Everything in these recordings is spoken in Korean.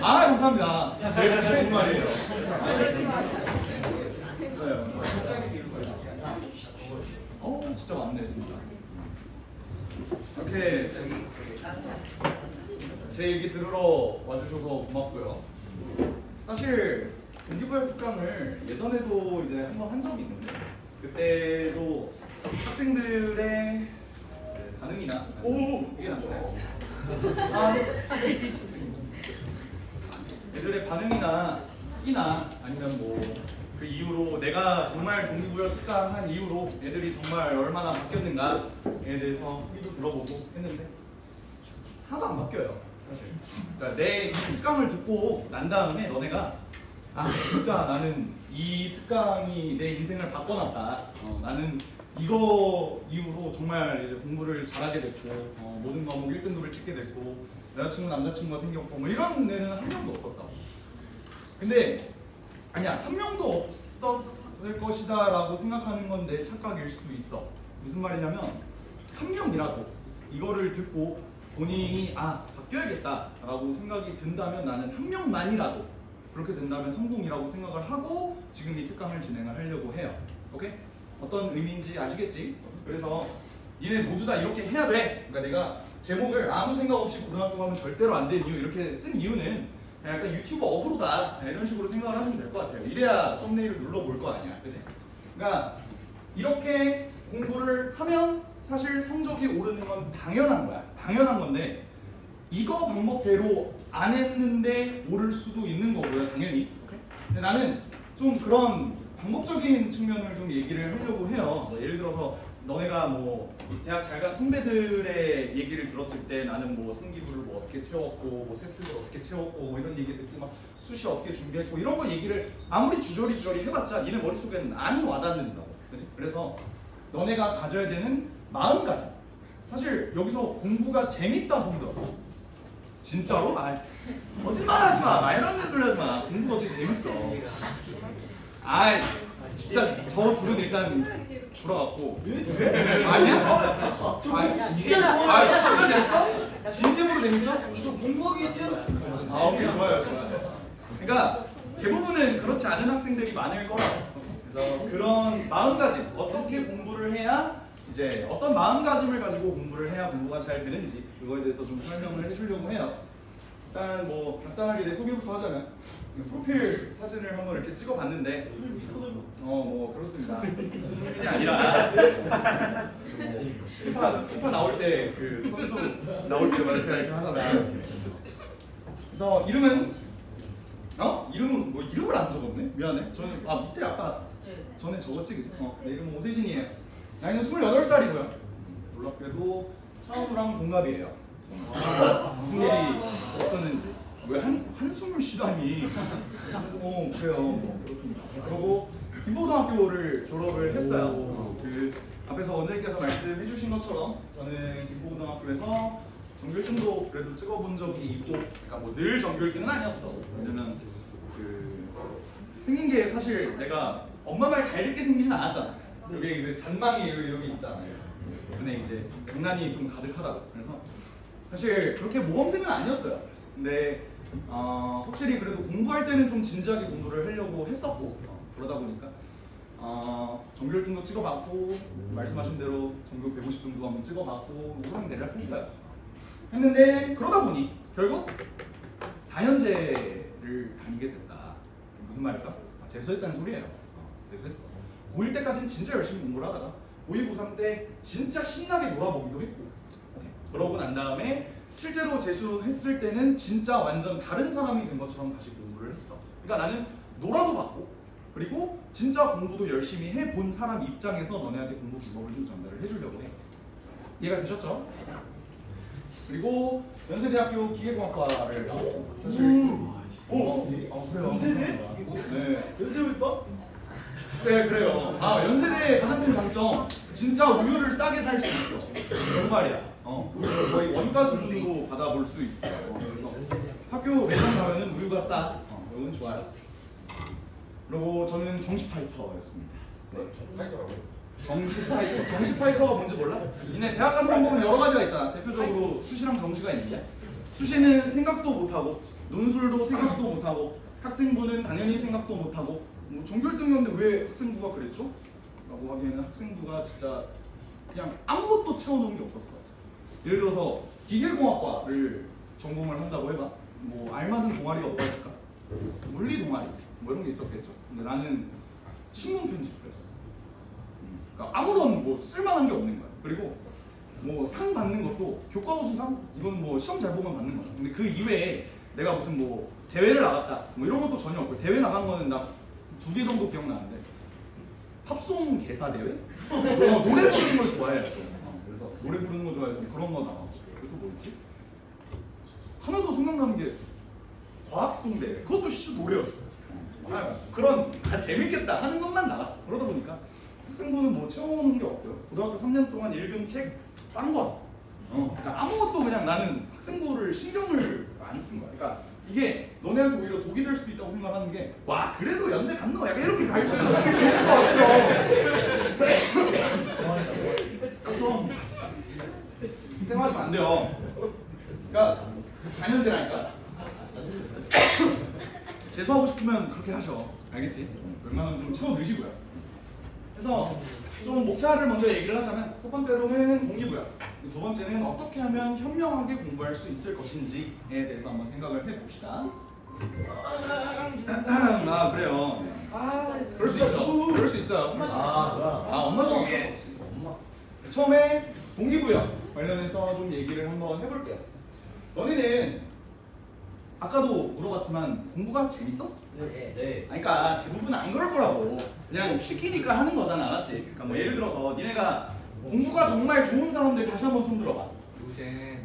아 감사합니다. 제일 좋은 말이에요. 진짜 많네 진짜. 이렇게 제 얘기 들으러 와주셔서 고맙고요. 사실 동기부여 특강을 예전에도 이제 한번 한 적이 있는데 그때도 학생들의 반응이나 이게 나죠. 애들의 반응이나 아니면 뭐 그 이후로 내가 정말 동기부여 특강한 이후로 애들이 정말 얼마나 바뀌었는가에 대해서 후기도 들어보고 했는데 하나도 안 바뀌어요 사실. 그러니까 내 이 특강을 듣고 난 다음에 너네가 진짜 나는 이 특강이 내 인생을 바꿔놨다. 나는 이거 이후로 정말 이제 공부를 잘하게 됐고 모든 과목 1등급을 찍게 됐고 여자친구 남자친구가 생겼고 뭐 이런 애는 한 명도 없었다. 근데 아니야 한 명도 없었을 것이다 라고 생각하는 건 내 착각일 수도 있어. 무슨 말이냐면 한 명이라도 이거를 듣고 본인이 바뀌어야겠다 라고 생각이 든다면 나는 한 명만이라도 그렇게 된다면 성공이라고 생각을 하고 지금 이 특강을 진행을 하려고 해요. 오케이? 어떤 의미인지 아시겠지? 그래서 니네 모두 다 이렇게 해야 돼. 그러니까 내가 제목을 아무 생각 없이 고등학교 가면 절대로 안 되는 이유 이렇게 쓴 이유는 약간 유튜버 어그로다 이런 식으로 생각을 하시면 될 것 같아요. 이래야 썸네일을 눌러볼 거 아니야, 그치? 그러니까 이렇게 공부를 하면 사실 성적이 오르는 건 당연한 거야. 당연한 건데 이거 방법대로 안 했는데 오를 수도 있는 거고요, 당연히. 오케이? 근데 나는 좀 그런 방법적인 측면을 좀 얘기를 하려고 해요. 뭐 예를 들어서 너네가 뭐 대학 잘 간 선배들의 얘기를 들었을 때 나는 뭐 승기부를 뭐 어떻게 채웠고 뭐 세트를 어떻게 채웠고 뭐 이런 얘기 듣고 막 수시 어떻게 준비했고 이런 거 얘기를 아무리 주저리 해봤자 니네 머릿속에는 안 와닿는다고. 그치? 그래서 너네가 가져야 되는 마음가짐. 사실 여기서 공부가 재밌다 손들어. 진짜로? 거짓말하지 마. 말도 안 되는 소리 하지 마. 공부가 어떻게 재밌어. 진짜 저 둘은 일단 불어갖고. 아니야? 진짜 재밌어? 진심으로 재밌어? 저 공부하기에 태어나. 오케이 좋아요. 그러니까 대부분은 그렇지 않은 학생들이 많을 거라고. 그래서 그런 마음가짐, 어떻게 공부를 해야 이제 어떤 마음가짐을 가지고 공부를 해야 공부가 잘 되는지 그거에 대해서 좀 설명을 해주려고 해요. 일단 뭐 간단하게 내 소개부터 하자면 프로필 사진을 한번 이렇게 찍어봤는데 뭐 그렇습니다. 그게 아니라 피파 나올 때 그 선수 나올 때 막 이렇게 하잖아. 그래서 이름은 이름은 뭐 이름을 안 적었네. 미안해. 저는 밑에 아까 전에 적었지 그죠? 내 이름은 오세진이에요. 나이는 28살이고요. 놀랍게도 차은우랑 동갑이에요. 무슨 일이 있었는지. 왜 한숨을 쉬다니. 그래요. 그렇습니다. 그리고 김포고등학교를 졸업을 했어요. 그 앞에서 원장님께서 말씀해 주신 것처럼 저는 김포고등학교에서 정규 1등도 그래도 찍어본 적이 있고, 그러니까 뭐 늘 정규 1등은 아니었어. 왜냐면 그 생긴 게 사실 내가 엄마 말 잘 듣게 생기진 않았잖아. 여기 그 잔망이 여기 있잖아요. 근데 이제 장난이 좀 가득하다고. 그래서 사실 그렇게 모범생은 아니었어요. 근데 확실히 그래도 공부할 때는 좀 진지하게 공부를 하려고 했었고 그러다 보니까 정규 1등도 찍어봤고 말씀하신 대로 전교 150등도 한번 찍어봤고 그런 대략 했어요. 했는데 그러다 보니 결국 4년제를 다니게 됐다. 무슨 말일까? 재수했다는 소리예요. 재수했어. 고1 때까지는 진짜 열심히 공부를 하다가 고2, 고3 때 진짜 신나게 놀아보기도 했고 그러고 난 다음에 실제로 재수했을 때는 진짜 완전 다른 사람이 된 것처럼 다시 공부를 했어. 그러니까 나는 놀아도 봤고 그리고 진짜 공부도 열심히 해본 사람 입장에서 너네한테 공부 방법을 좀 전달을 해주려고 해. 이해가 되셨죠? 그리고 연세대학교 기계공학과를 나왔습니다. 그래요? 연세대? 네. 연세대입니까? 네, 그래요. 연세대의 가장 큰 장점, 진짜 우유를 싸게 살 수 있어. 정말이야. 우유를 거의 원가 수준으로 받아볼 수 있어요. 그래서 학교 매장 가면은 우유가 싸. 이건 좋아요. 그리고 저는 정시 파이터였습니다. 네. 정시 파이터. 정시 파이터가 뭔지 몰라? 니네 대학 가는 거 보면 여러 가지가 있잖아. 대표적으로 수시랑 정시가 있는데 수시는 생각도 못하고 논술도 생각도 못하고 학생부는 당연히 생각도 못하고 뭐 전교 1등이었는데 왜 학생부가 그랬죠? 라고 하기에는 학생부가 진짜 그냥 아무것도 채워놓은 게 없었어. 예를 들어서 기계공학과를 전공을 한다고 해봐. 뭐 알맞은 동아리가 뭐가 있을까? 물리 동아리 뭐 이런 게 있었겠죠. 근데 나는 신문 편집부였어. 그러니까 아무런 뭐 쓸만한 게 없는 거야. 그리고 뭐 상 받는 것도 교과 우수상 이건 뭐 시험 잘 보면 받는 거야. 근데 그 이외에 내가 무슨 뭐 대회를 나갔다 뭐 이런 것도 전혀 없고 대회 나간 거는 나 2개 정도 기억나는데 팝송 개사 대회? 노래 부르는 걸 좋아해요. 그래서 노래 부르는 거 좋아해서 그런 거 나가고 그리고 뭐 있지? 하나도 생각나는 게 과학송 대회 그것도 노래였어. 그런 재밌겠다 하는 것만 나갔어. 그러다 보니까 학생부는 뭐 채워오는 게 없고요. 고등학교 3년 동안 읽은 책 딴 거. 그러니까 아무것도 그냥 나는 학생부를 신경을 안 쓴 거야. 그러니까 이게 너네한테 오히려 독이 될 수도 있다고 생각하는 게 와 그래도 연대 갔노? 약간 이렇게 갈 수도 있을 것 같아요. 좀 생각하시면 안 돼요. 그러니까 4년제라니까. 재수하고 싶으면 그렇게 하셔. 알겠지? 웬만하면 좀 채워 넣으시고요. 그래서 좀 목차를 먼저 얘기를 하자면 첫 번째로는 동기부여, 두 번째는 어떻게 하면 현명하게 공부할 수 있을 것인지에 대해서 한번 생각을 해봅시다. 아 그래요. 그럴 수 있죠. 그럴 수 있어요. 엄마 좀 어쩔 수 없지. 처음에 동기부여 관련해서 좀 얘기를 한번 해볼게요. 너네는 아까도 물어봤지만 공부가 재밌어? 네. 그러니까 대부분 안 그럴 거라고. 그냥 시키니까 하는 거잖아, 맞지? 그러니까 뭐 예를 들어서 니네가 공부가 정말 좋은 사람들 다시 한번 손 들어봐.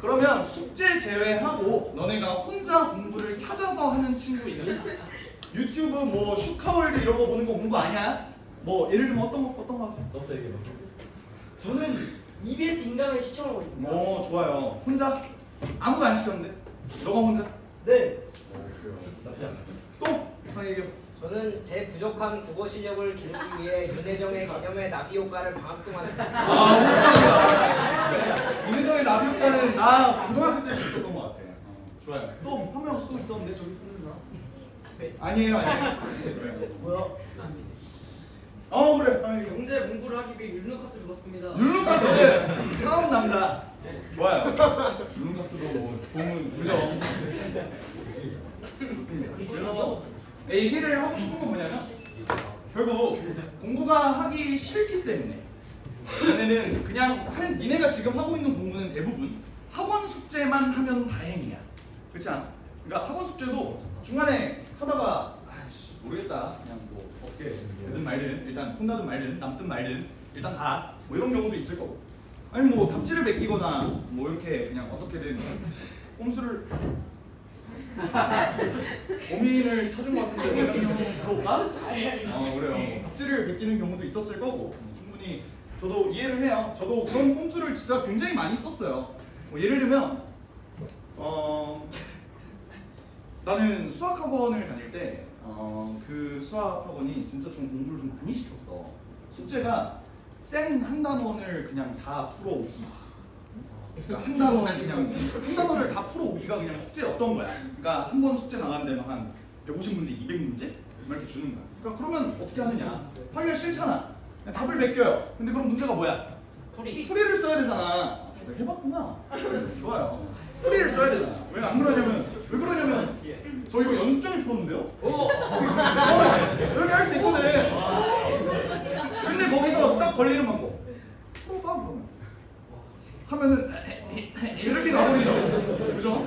그러면 숙제 제외하고 너네가 혼자 공부를 찾아서 하는 친구 있는? 유튜브 뭐 슈카월드 이런 거 보는 거 공부 아니야? 뭐 예를 들면 어떤 거 하세요? 너부터 얘기해 봐. 저는 EBS 인강을 시청하고 있습니다. 오 좋아요. 혼자? 아무도 안 시켰는데? 너가 혼자? 네. 나쁘지 않아. 또? 한 얘기해. 저는 제 부족한 국어 실력을 기르기 위해 윤혜정의 개념의 나비 효과를 방학 동안 들었습니다. 윤혜정의 나비 효과는 나 고등학교 때 있었던 것 같아. 좋아요. 또 한 명 또 있었는데 저기 손는 사람? 아니에요. 뭐야? 그래. 경제 공부를 하기 위해 율루카스를 읽었습니다. 율루카스 차가운 남자. 좋아요. 율루카스도 뭐 좋은 그죠? 좋습니다. 그래서 얘기를 하고 싶은 건 뭐냐면 결국 공부가 하기 싫기 때문에 얘네는 그냥 니네가 지금 하고 있는 공부는 대부분 학원 숙제만 하면 다행이야. 그렇지 않아? 그러니까 학원 숙제도 중간에 하다가 아이씨 모르겠다 그냥 뭐 어떻게 되든 말든 일단 혼나든 말든 남든 말든 일단 가 뭐 이런 경우도 있을 거고 아니 뭐 답지를 베끼거나 뭐 이렇게 그냥 어떻게든 꼼수를 고민을 찾은 것 같은데 원장님 들어올까? 그래요. 답지를 베끼는 경우도 있었을 거고 충분히 저도 이해를 해요. 저도 그런 꼼수를 진짜 굉장히 많이 썼어요. 뭐 예를 들면 나는 수학학원을 다닐 때 그 수학학원이 진짜 좀 공부를 좀 많이 시켰어. 숙제가 센 한 단원을 그냥 다 풀어오기. 그러니까 한 단원을 다 풀어오기가 그냥 숙제였던 거야. 그러니까 한 번 숙제 나가는데 한 150문제, 200문제 이렇게 주는 거야. 그러니까 그러면 어떻게 하느냐? 하기가 싫잖아. 그냥 답을 베껴요. 근데 그럼 문제가 뭐야? 풀이를 써야 되잖아. 내가 해봤구나. 좋아요. 풀이를 써야 되잖아. 왜 안 그러냐면 저 이거 연습장에 풀었는데요? 이렇게 할 수 있거든. 근데 거기서 딱 걸리는 방법. 풀어봐 그러면. 하면은 이렇게 가버리죠. 그죠?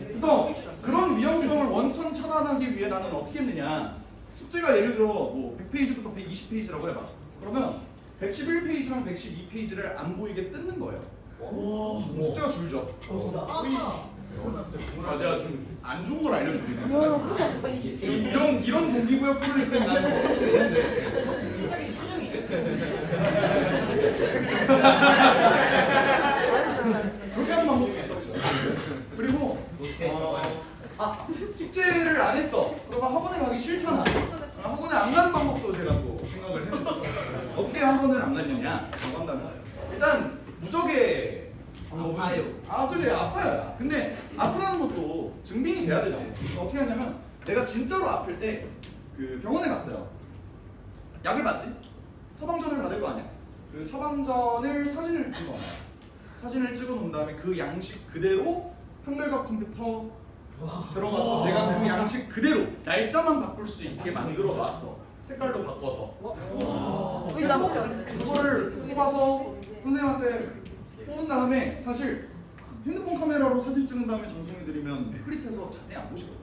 그래서 그런 위험성을 원천 차단하기 위해 나는 어떻게 했느냐. 숙제가 예를 들어 뭐 100페이지부터 120페이지라고 해봐. 그러면 111페이지랑 112페이지를 안 보이게 뜯는 거예요. 숙제가 줄죠. 제가 좀 안 좋은 걸 알려주거든요. 이런 동기부여 풀릴 때 나는 진짜 수정이. 그렇게 하는 방법도 있어. 그리고 숙제를 안 했어. 그러면 학원에 가기 싫잖아. 학원에 안 가는 방법도 제가 또 생각을 해냈어요. 어떻게 학원을 안 가느냐라고 한다면 일단 무적의 방법은 아파요. 그치 아파요. 근데 아프라는 것도 증빙이 돼야 되잖아. 어떻게 하냐면 내가 진짜로 아플 때 그 병원에 갔어요. 약을 받지? 처방전을 받을 거 아니야. 그 처방전을 사진을 찍어. 사진을 찍어 놓은 다음에 그 양식 그대로 한글과 컴퓨터 들어가서 내가 그 양식 그대로 날짜만 바꿀 수 있게 만들어 놨어. 색깔도 바꿔서. 그래서 그거를 뽑아서 선생님한테 뽑은 다음에 사실 핸드폰 카메라로 사진 찍은 다음에 전송해드리면 흐릿해서 자세히 안 보시거든요.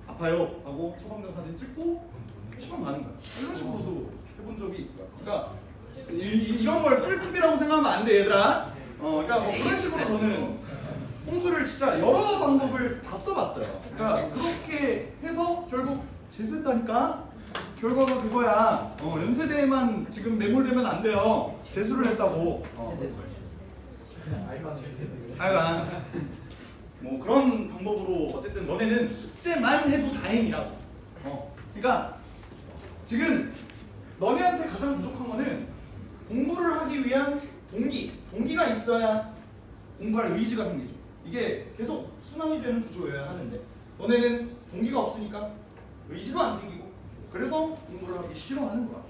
아파요 하고 처방전 사진 찍고 시간 가는 거야. 이런 식으로도 해본 적이 있고요. 그러니까 이런 걸 꿀팁이라고 생각하면 안 돼 얘들아. 그러니까 뭐 그런 식으로 저는 홍수를 진짜 여러 방법을 다 써봤어요. 그러니까 그렇게 해서 결국 재수했다니까. 결과가 그거야. 연세대에만 지금 매몰되면 안 돼요. 재수를 했다고. 하여간 뭐 그런 방법으로 어쨌든 너네는 숙제만 해도 다행이라고. 그러니까 지금 너네한테 가장 부족한 거는 공부를 하기 위한 동기가 있어야 공부할 의지가 생기죠. 이게 계속 순환이 되는 구조여야 하는데 너네는 동기가 없으니까 의지도 안 생기고 그래서 공부를 하기 싫어하는 거야.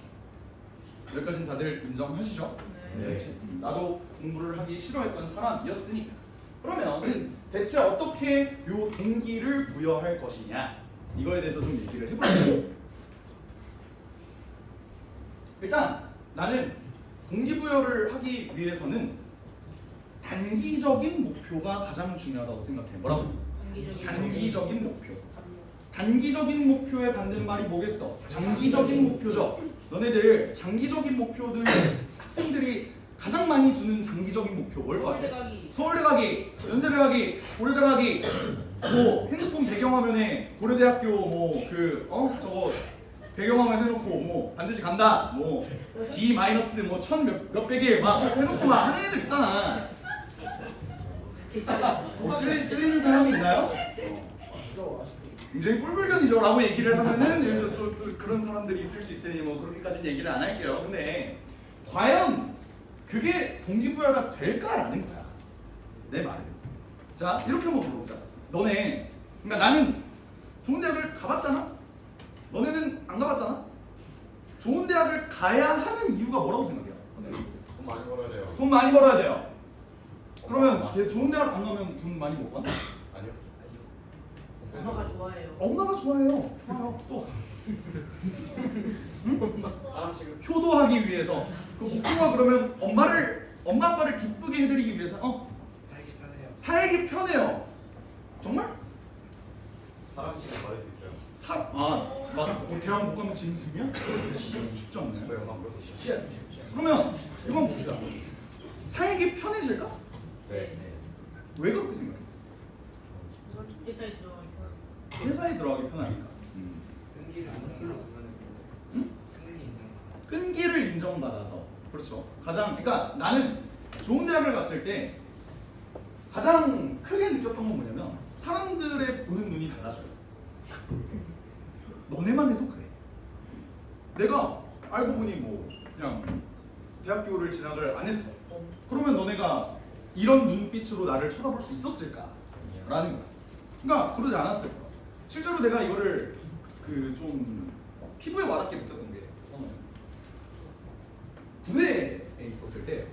여기까지는 다들 인정하시죠? 네. 그렇지. 나도 공부를 하기 싫어했던 사람이었으니까. 그러면 대체 어떻게 요 동기를 부여할 것이냐 이거에 대해서 좀 얘기를 해볼게요. 일단 나는 동기부여를 하기 위해서는 단기적인 목표가 가장 중요하다고 생각해. 뭐라고? 단기적인 목표. 단기적인 목표의 반대말이 뭐겠어? 장기적인 목표죠. 너네들 장기적인 목표들 학생들이 가장 많이 두는 장기적인 목표 뭘 것 같아? 서울대 가기, 연세대 가기, 고려대 가기, 뭐 핸드폰 배경화면에 고려대학교 저거 배경화면 해놓고 뭐 반드시 간다, 뭐 D 마이너스 뭐 천 몇백에 막 해놓고 막 하는 애들 있잖아. 찔리는 사람이 있나요? 굉장히 꿀불견이죠 라고 얘기를 하면은 또 그런 사람들이 있을 수 있으니 뭐 그렇게까지는 얘기를 안 할게요. 근데 과연 그게 동기부여가 될까라는 거야 내 말은. 자 이렇게 한번 물어보자. 너네 그러니까 나는 좋은 대학을 가봤잖아. 너네는 안 가봤잖아. 좋은 대학을 가야 하는 이유가 뭐라고 생각해요? 돈 많이 벌어야 돼요. 돈 많이 벌어야 돼요. 그러면 걔 좋은 대학 안 가면 돈 많이 못 받나? 아니요. 엄마가 좋아해요. 엄마가 좋아해요. 좋아요. 또 사람 지금 효도하기 위해서 그 목표가 그러면 엄마 아빠를 기쁘게 해드리기 위해서 살기 편해요. 살기 편해요. 정말? 사람 지금 받을 수 있어요. 막 대학 못 가면 짐승이야? 쉽지 않네. 저희 영상 보여서 쉽지 않죠. 그러면 이건 봅시다. 살기 편해질까? 네. 왜 그렇게 생각해? 회사에 들어가니까. 회사에 들어가기 편하니까. 끈기를 인정받아서. 끈기 인정. 끈기를 인정받아서. 그렇죠. 그러니까 나는 좋은 대학을 갔을 때 가장 크게 느꼈던 건 뭐냐면 사람들의 보는 눈이 달라져요. 너네만 해도 그래. 내가 알고 보니 뭐 그냥 대학교를 진학을 안 했어. 그러면 너네가 이런 눈빛으로 나를 쳐다볼 수 있었을까? 라는 거야. 그러니까 그러지 않았을 거야. 실제로 내가 이거를 그 좀 피부에 와닿게 느꼈던 게 군대에 있었을 때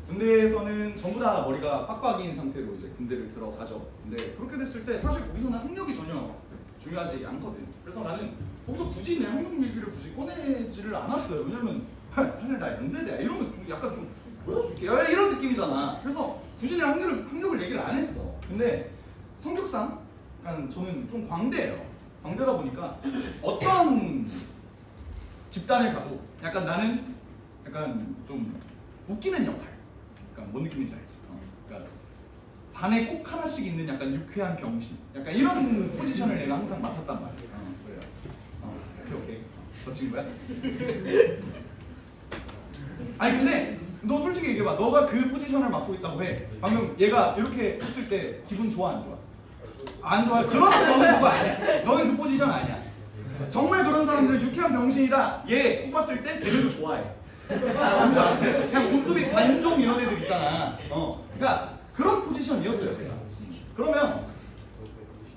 군대에서는 전부 다 머리가 빡빡인 상태로 이제 군대를 들어가죠. 근데 그렇게 됐을 때 사실 거기서는 학력이 전혀 중요하지 않거든. 그래서 나는 거기서 굳이 내 학력 얘기를 굳이 꺼내지를 않았어요. 왜냐면 사실 나 연세대야 이러면 좀 약간 좀 보여줄게 이런 느낌이잖아. 그래서 굳이 내 학력을 얘기를 안 했어. 근데 성격상 약간 저는 좀 광대예요. 광대다 보니까 어떤 집단을 가도 약간 나는 약간 좀 웃기는 역할. 그러니까 뭔 느낌인지 알지? 그러니까 반에 꼭 하나씩 있는 약간 유쾌한 병신. 약간 이런 포지션을 내가 항상 맡았단 말이야. 그래요. 오케이. 저 친구야? 아니 근데 너 솔직히 얘기해봐. 너가 그 포지션을 맡고 있다고 해. 방금 얘가 이렇게 했을 때 기분 좋아 안 좋아? 안 좋아. 그러면 너는 그거 아니야. 너는 그 포지션 아니야. 정말 그런 사람들은 유쾌한 병신이다. 얘 뽑았을 때 걔네도 좋아해. 뭔지 알아? 그냥 곰투비 관종 이런 애들 있잖아. 그러니까 그런 포지션이었어요 제가. 그러면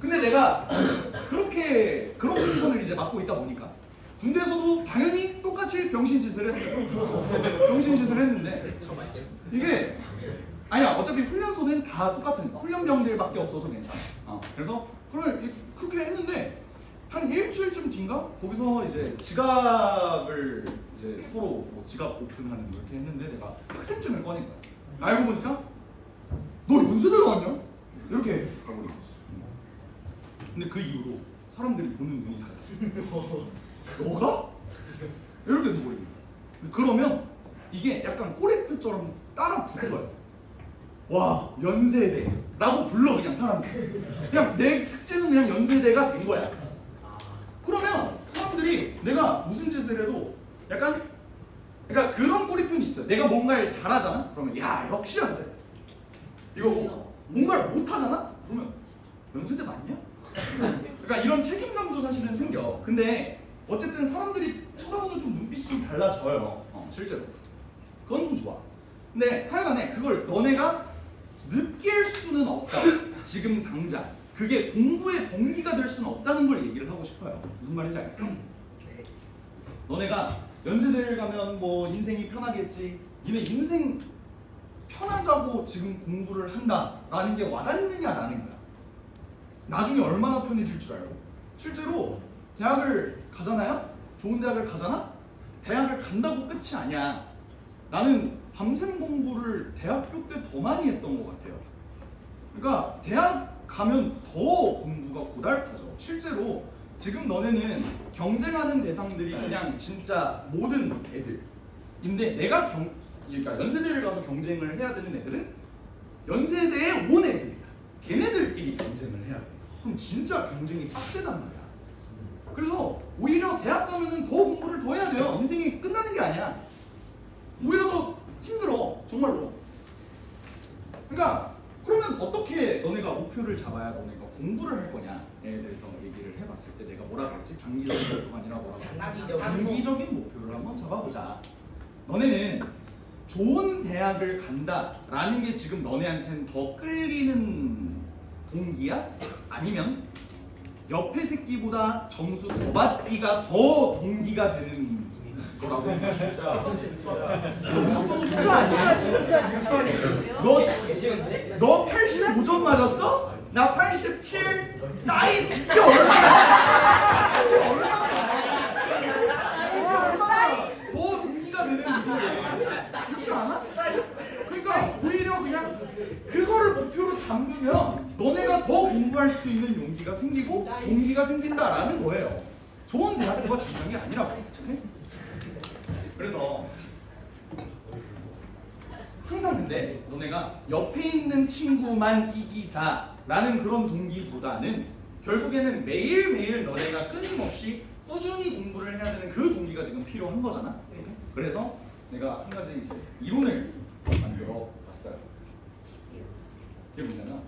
근데 내가 그런 포지션을 이제 맡고 있다 보니까 군대에서도 당연히 똑같이 병신짓을 했어요. 병신짓을 했는데 이게 아니야 어차피 훈련소는 다 똑같은 훈련병들밖에 없어서 괜찮아. 그래서 그렇게 했는데 한 일주일쯤 뒤인가 거기서 이제 지갑을 이제 서로 뭐 지갑 오픈하는 거 이렇게 했는데 내가 학생증을 꺼낸 거야. 알고 보니까 너 연세대 나왔냐? 이렇게 하고 있었어. 근데 그 이후로 사람들이 보는 눈이 달라져. 너가? 이렇게 돼버리는 거야. 그러면 이게 약간 꼬리표처럼 따라 붙어요. 와 연세대라고 불러 그냥 사람들. 그냥 내 특징은 그냥 연세대가 된 거야. 그러면 사람들이 내가 무슨 짓을 해도 약간 그러니까 그런 꼬리표는 있어요. 내가 뭔가를 잘하잖아. 그러면 야 역시 연세대. 이거 뭔가를 못하잖아. 그러면 연세대 맞냐? 그러니까 이런 책임감도 사실은 생겨. 근데 어쨌든 사람들이 쳐다보는 좀 눈빛이 좀 달라져요. 실제로. 그건 좀 좋아. 근데 하여간에 그걸 너네가 느낄 수는 없다. 지금 당장. 그게 공부의 동기가 될 수는 없다는 걸 얘기를 하고 싶어요. 무슨 말인지 알겠어? 너네가 연세대를 가면 뭐 인생이 편하겠지. 니네 인생 편하자고 지금 공부를 한다라는 게 와닿느냐라는 거야. 나중에 얼마나 편해질 줄 알고. 실제로 대학을 가잖아요? 좋은 대학을 가잖아? 대학을 간다고 끝이 아니야. 나는 밤샘 공부를 대학교 때 더 많이 했던 것 같아요. 그러니까 대학 가면 더 공부가 고달파져. 실제로 지금 너네는 경쟁하는 대상들이 그냥 진짜 모든 애들인데 내가 그러니까 연세대를 가서 경쟁을 해야 되는 애들은 연세대에 온 애들이야. 걔네들끼리 경쟁을 해야 돼. 그럼 진짜 경쟁이 빡세단 말이야. 그래서 오히려 대학 가면은 더 공부를 더 해야 돼요. 인생이 끝나는 게 아니야. 오히려 더 힘들어. 정말로. 그러니까 그러면 어떻게 너네가 목표를 잡아야 너네가 공부를 할 거냐에 대해서 얘기를 해봤을 때 내가 뭐라 그랬지? 장기적인 목표가 아니라 뭐라고 했지? 단기적인 목표를 한번 잡아보자. 너네는 좋은 대학을 간다라는 게 지금 너네한테는 더 끌리는 동기야? 아니면 옆에 새끼보다 점수 더 받기가 더 동기가 되는 거라고 생각해? 무조건 후자 아니야? 너 85점 맞았어? 나 87? 나이 이게 얼마나 더 동기가 되는 일이야. 그렇지 않아? 그러니까 오히려 그냥 그거를 목표로 잡으면 너네가 더 공부할 수 있는 용기가 생기고 동기가 생긴다라는 거예요. 좋은 대학교가 중요한 게 아니라고. 그래서 항상 근데 너네가 옆에 있는 친구만 이기자라는 그런 동기보다는 결국에는 매일매일 너네가 끊임없이 꾸준히 공부를 해야 되는 그 동기가 지금 필요한 거잖아. 그래서 내가 한 가지 이제 이론을 만들어 봤어요. 이게 뭐냐면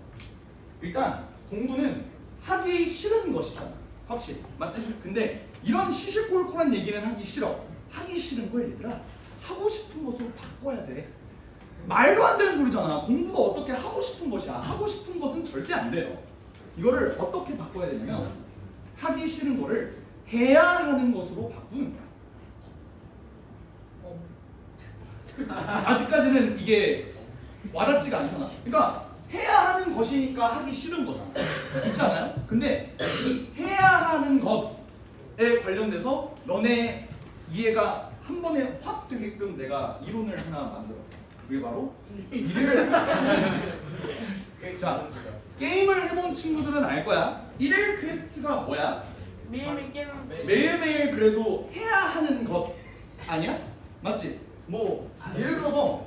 일단 공부는 하기 싫은 것이잖아. 확실히 맞지? 근데 이런 시시콜콜한 얘기는 하기 싫어. 하기 싫은 걸 얘들아 하고 싶은 것으로 바꿔야 돼. 말도 안 되는 소리잖아. 공부가 어떻게 하고 싶은 것이야. 하고 싶은 것은 절대 안 돼요. 이거를 어떻게 바꿔야 되냐면 하기 싫은 거를 해야 하는 것으로 바꾸는 거야. 아직까지는 이게 와닿지가 않잖아. 그러니까 해야 하는 것이니까 하기 싫은 거잖아. 그렇지 않아요? 근데 이 해야 하는 것에 관련돼서 너네 이해가 한 번에 확 되게끔 내가 이론을 하나 만들어. 그게 바로 일일 자, 게임을 해본 친구들은 알 거야. 일일 퀘스트가 뭐야? 매일매일 게임. 매일매일 그래도 해야 하는 것 아니야? 맞지? 뭐 예를 들어서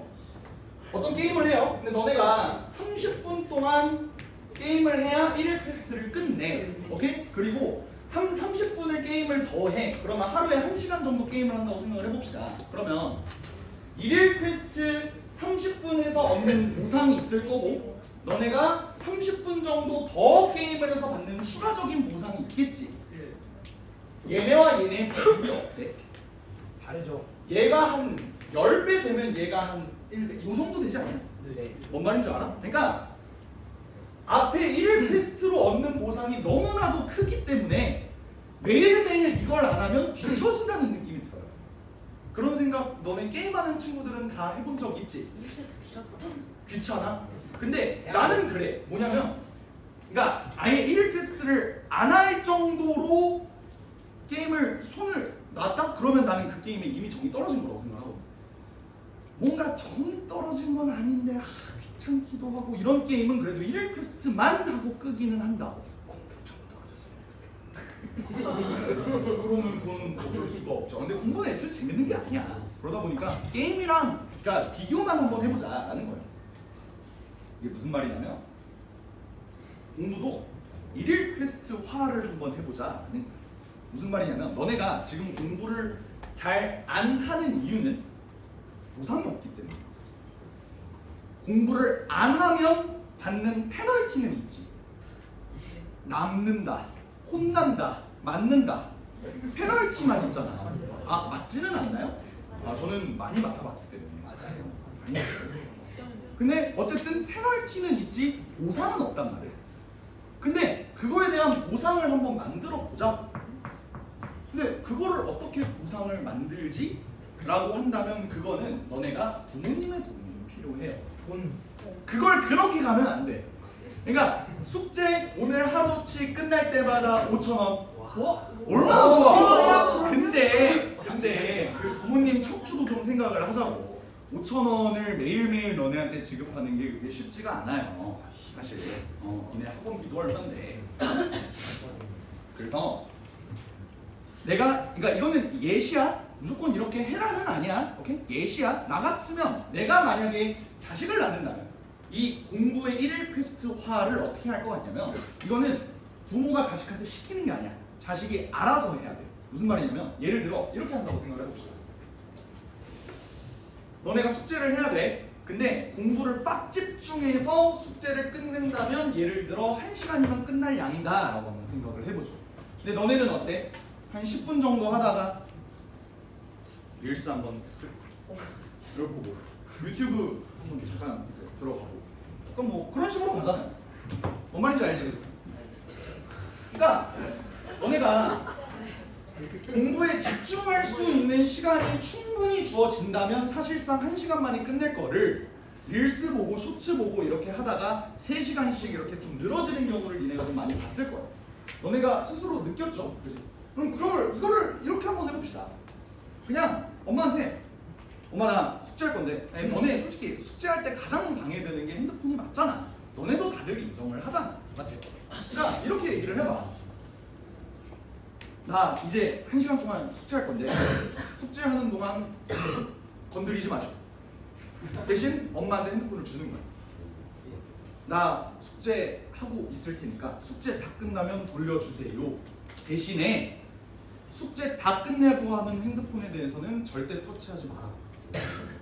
어떤 게임을 해요. 근데 너네가 30분 동안 게임을 해야 1일 퀘스트를 끝내. 오케이? 그리고 한 30분을 게임을 더 해. 그러면 하루에 1시간 정도 게임을 한다고 생각을 해봅시다. 그러면 1일 퀘스트 30분에서 얻는 보상이 있을 거고 너네가 30분 정도 더 게임을 해서 받는 추가적인 보상이 있겠지. 얘네와 얘네 비율이 어때? 다르죠. 얘가 한 10배 되면 얘가 한 1배 이 정도 되지 않아요? 네. 뭔 말인지 알아? 그러니까 앞에 1일 퀘스트로 얻는 보상이 너무나도 크기 때문에 매일매일 이걸 안 하면 뒤처진다는 느낌이 들어요. 그런 생각 너네 게임하는 친구들은 다 해본 적 있지? 귀찮아? 근데 나는 그래. 뭐냐면 그러니까 아예 1일 퀘스트를 안 할 정도로 게임을 손을 놨다? 그러면 나는 그 게임에 이미 정이 떨어진 거라고 생각하고, 뭔가 정이 떨어진 건 아닌데 귀찮기도 하고 이런 게임은 그래도 1일 퀘스트만 하고 끄기는 한다. 공부 좀 떨어졌으면 그러면 그건 어쩔 수가 없죠. 근데 공부는 애초에 재밌는 게 아니야. 그러다 보니까 게임이랑 그러니까 비교만 한번 해보자라는 거예요. 이게 무슨 말이냐면 공부도 1일 퀘스트화를 한번 해보자라는 거예요. 무슨 말이냐면 너네가 지금 공부를 잘 안 하는 이유는 보상이 없기 때문에. 공부를 안 하면 받는 페널티는 있지. 남는다, 혼난다, 맞는다. 페널티만 있잖아. 아, 맞지는 않나요? 아, 저는 많이 맞아봤기 때문에. 맞아요. 많이 맞았어요. 근데 어쨌든 페널티는 있지 보상은 없단 말이에요. 근데 그거에 대한 보상을 한번 만들어 보자. 근데 그거를 어떻게 보상을 만들지? 라고 한다면 그거는 너네가 부모님의 도움이 좀 필요해요. 돈. 그걸 그렇게 가면 안 돼. 그러니까 숙제 오늘 하루치 끝날 때마다 5,000원. 얼마나 좋아. 근데 그 부모님 척추도 좀 생각을 하자고. 5,000원을 매일매일 너네한테 지급하는 게 그게 쉽지가 않아요. 사실. 니네 학원비도 얼만데. 그래서 내가 그러니까 이거는 예시야. 무조건 이렇게 해라는 아니야. 오케이? 예시야. 나 같으면 내가 만약에 자식을 낳는다면 이 공부의 1일 퀘스트화를 어떻게 할 것 같냐면 이거는 부모가 자식한테 시키는 게 아니야. 자식이 알아서 해야 돼. 무슨 말이냐면 예를 들어 이렇게 한다고 생각을 해봅시다. 너네가 숙제를 해야 돼. 근데 공부를 빡 집중해서 숙제를 끝낸다면 예를 들어 1시간이면 끝날 양이다 라고 한번 생각을 해보죠. 근데 너네는 어때? 한 10분 정도 하다가 릴스 한번 쓱 이걸 보고 유튜브 한번 잠깐 들어가고 그럼 뭐 그런 식으로 가잖아요. 뭔 말인지 알지? 그죠? 그러니까 너네가 공부에 집중할 수 있는 시간이 충분히 주어진다면 사실상 1시간 만에 끝낼 거를 릴스 보고 쇼츠 보고 이렇게 하다가 3시간씩 이렇게 좀 늘어지는 경우를 니네가 좀 많이 봤을 거야. 너네가 스스로 느꼈죠? 그치? 그럼 이거를 이렇게 한번 해봅시다. 그냥 엄마한테 엄마 나 숙제할 건데 아니, 너네 솔직히 숙제할 때 가장 방해되는 게 핸드폰이 맞잖아. 너네도 다들 인정을 하잖아. 맞지? 그러니까 이렇게 얘기를 해봐. 나 이제 1시간 동안 숙제할 건데 숙제하는 동안 건드리지 마시고 대신 엄마한테 핸드폰을 주는 거야. 나 숙제하고 있을 테니까 숙제 다 끝나면 돌려주세요. 대신에 숙제 다 끝내고 하는 핸드폰에 대해서는 절대 터치하지 마라.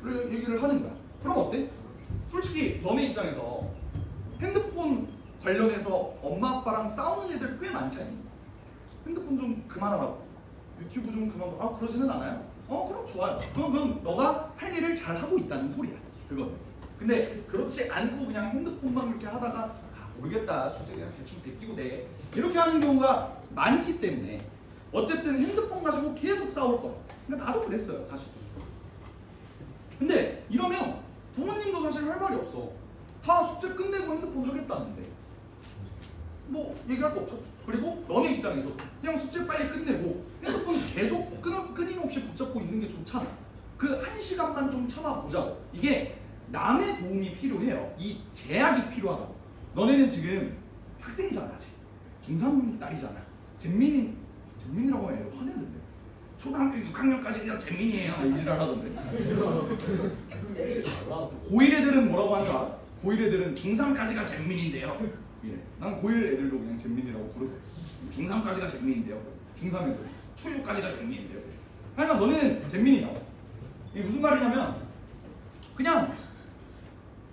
그리고 얘기를 하는 거야. 그럼 어때? 솔직히 너네 입장에서 핸드폰 관련해서 엄마 아빠랑 싸우는 애들 꽤 많지 않니? 핸드폰 좀 그만하라고. 유튜브 좀 그만. 아 그러지는 않아요? 그럼 좋아요. 그건 너가 할 일을 잘 하고 있다는 소리야. 그건. 근데 그렇지 않고 그냥 핸드폰만 이렇게 하다가 아 모르겠다. 숙제 그냥 대충 베끼고 내. 이렇게 하는 경우가 많기 때문에 어쨌든 핸드폰 가지고 계속 싸울 거야. 그러니까 나도 그랬어요 사실. 근데 이러면 부모님도 사실 할 말이 없어. 다 숙제 끝내고 핸드폰 하겠다는데 뭐 얘기할 거 없죠. 그리고 너네 입장에서 그냥 숙제 빨리 끝내고 핸드폰 계속 끊임없이 붙잡고 있는 게 좋잖아. 그 1시간만 좀 참아보자고. 이게 남의 도움이 필요해요. 이 제약이 필요하다고. 너네는 지금 학생이잖아 아직. 중3 딸이잖아. 잼민이라고 하면 애들 화내는데 초등학교 6학년까지 그냥 잼민이에요 이 지랄 하던데. 고1 애들은 뭐라고 하는 줄 알아? 고1 애들은 중3까지가 잼민인데요 이래. 난 고1 애들도 그냥 잼민이라고 부르고 중3까지가 잼민인데요. 중3 애들 초6까지가 잼민인데요. 그러니까 너네는 잼민이라고. 이게 무슨 말이냐면 그냥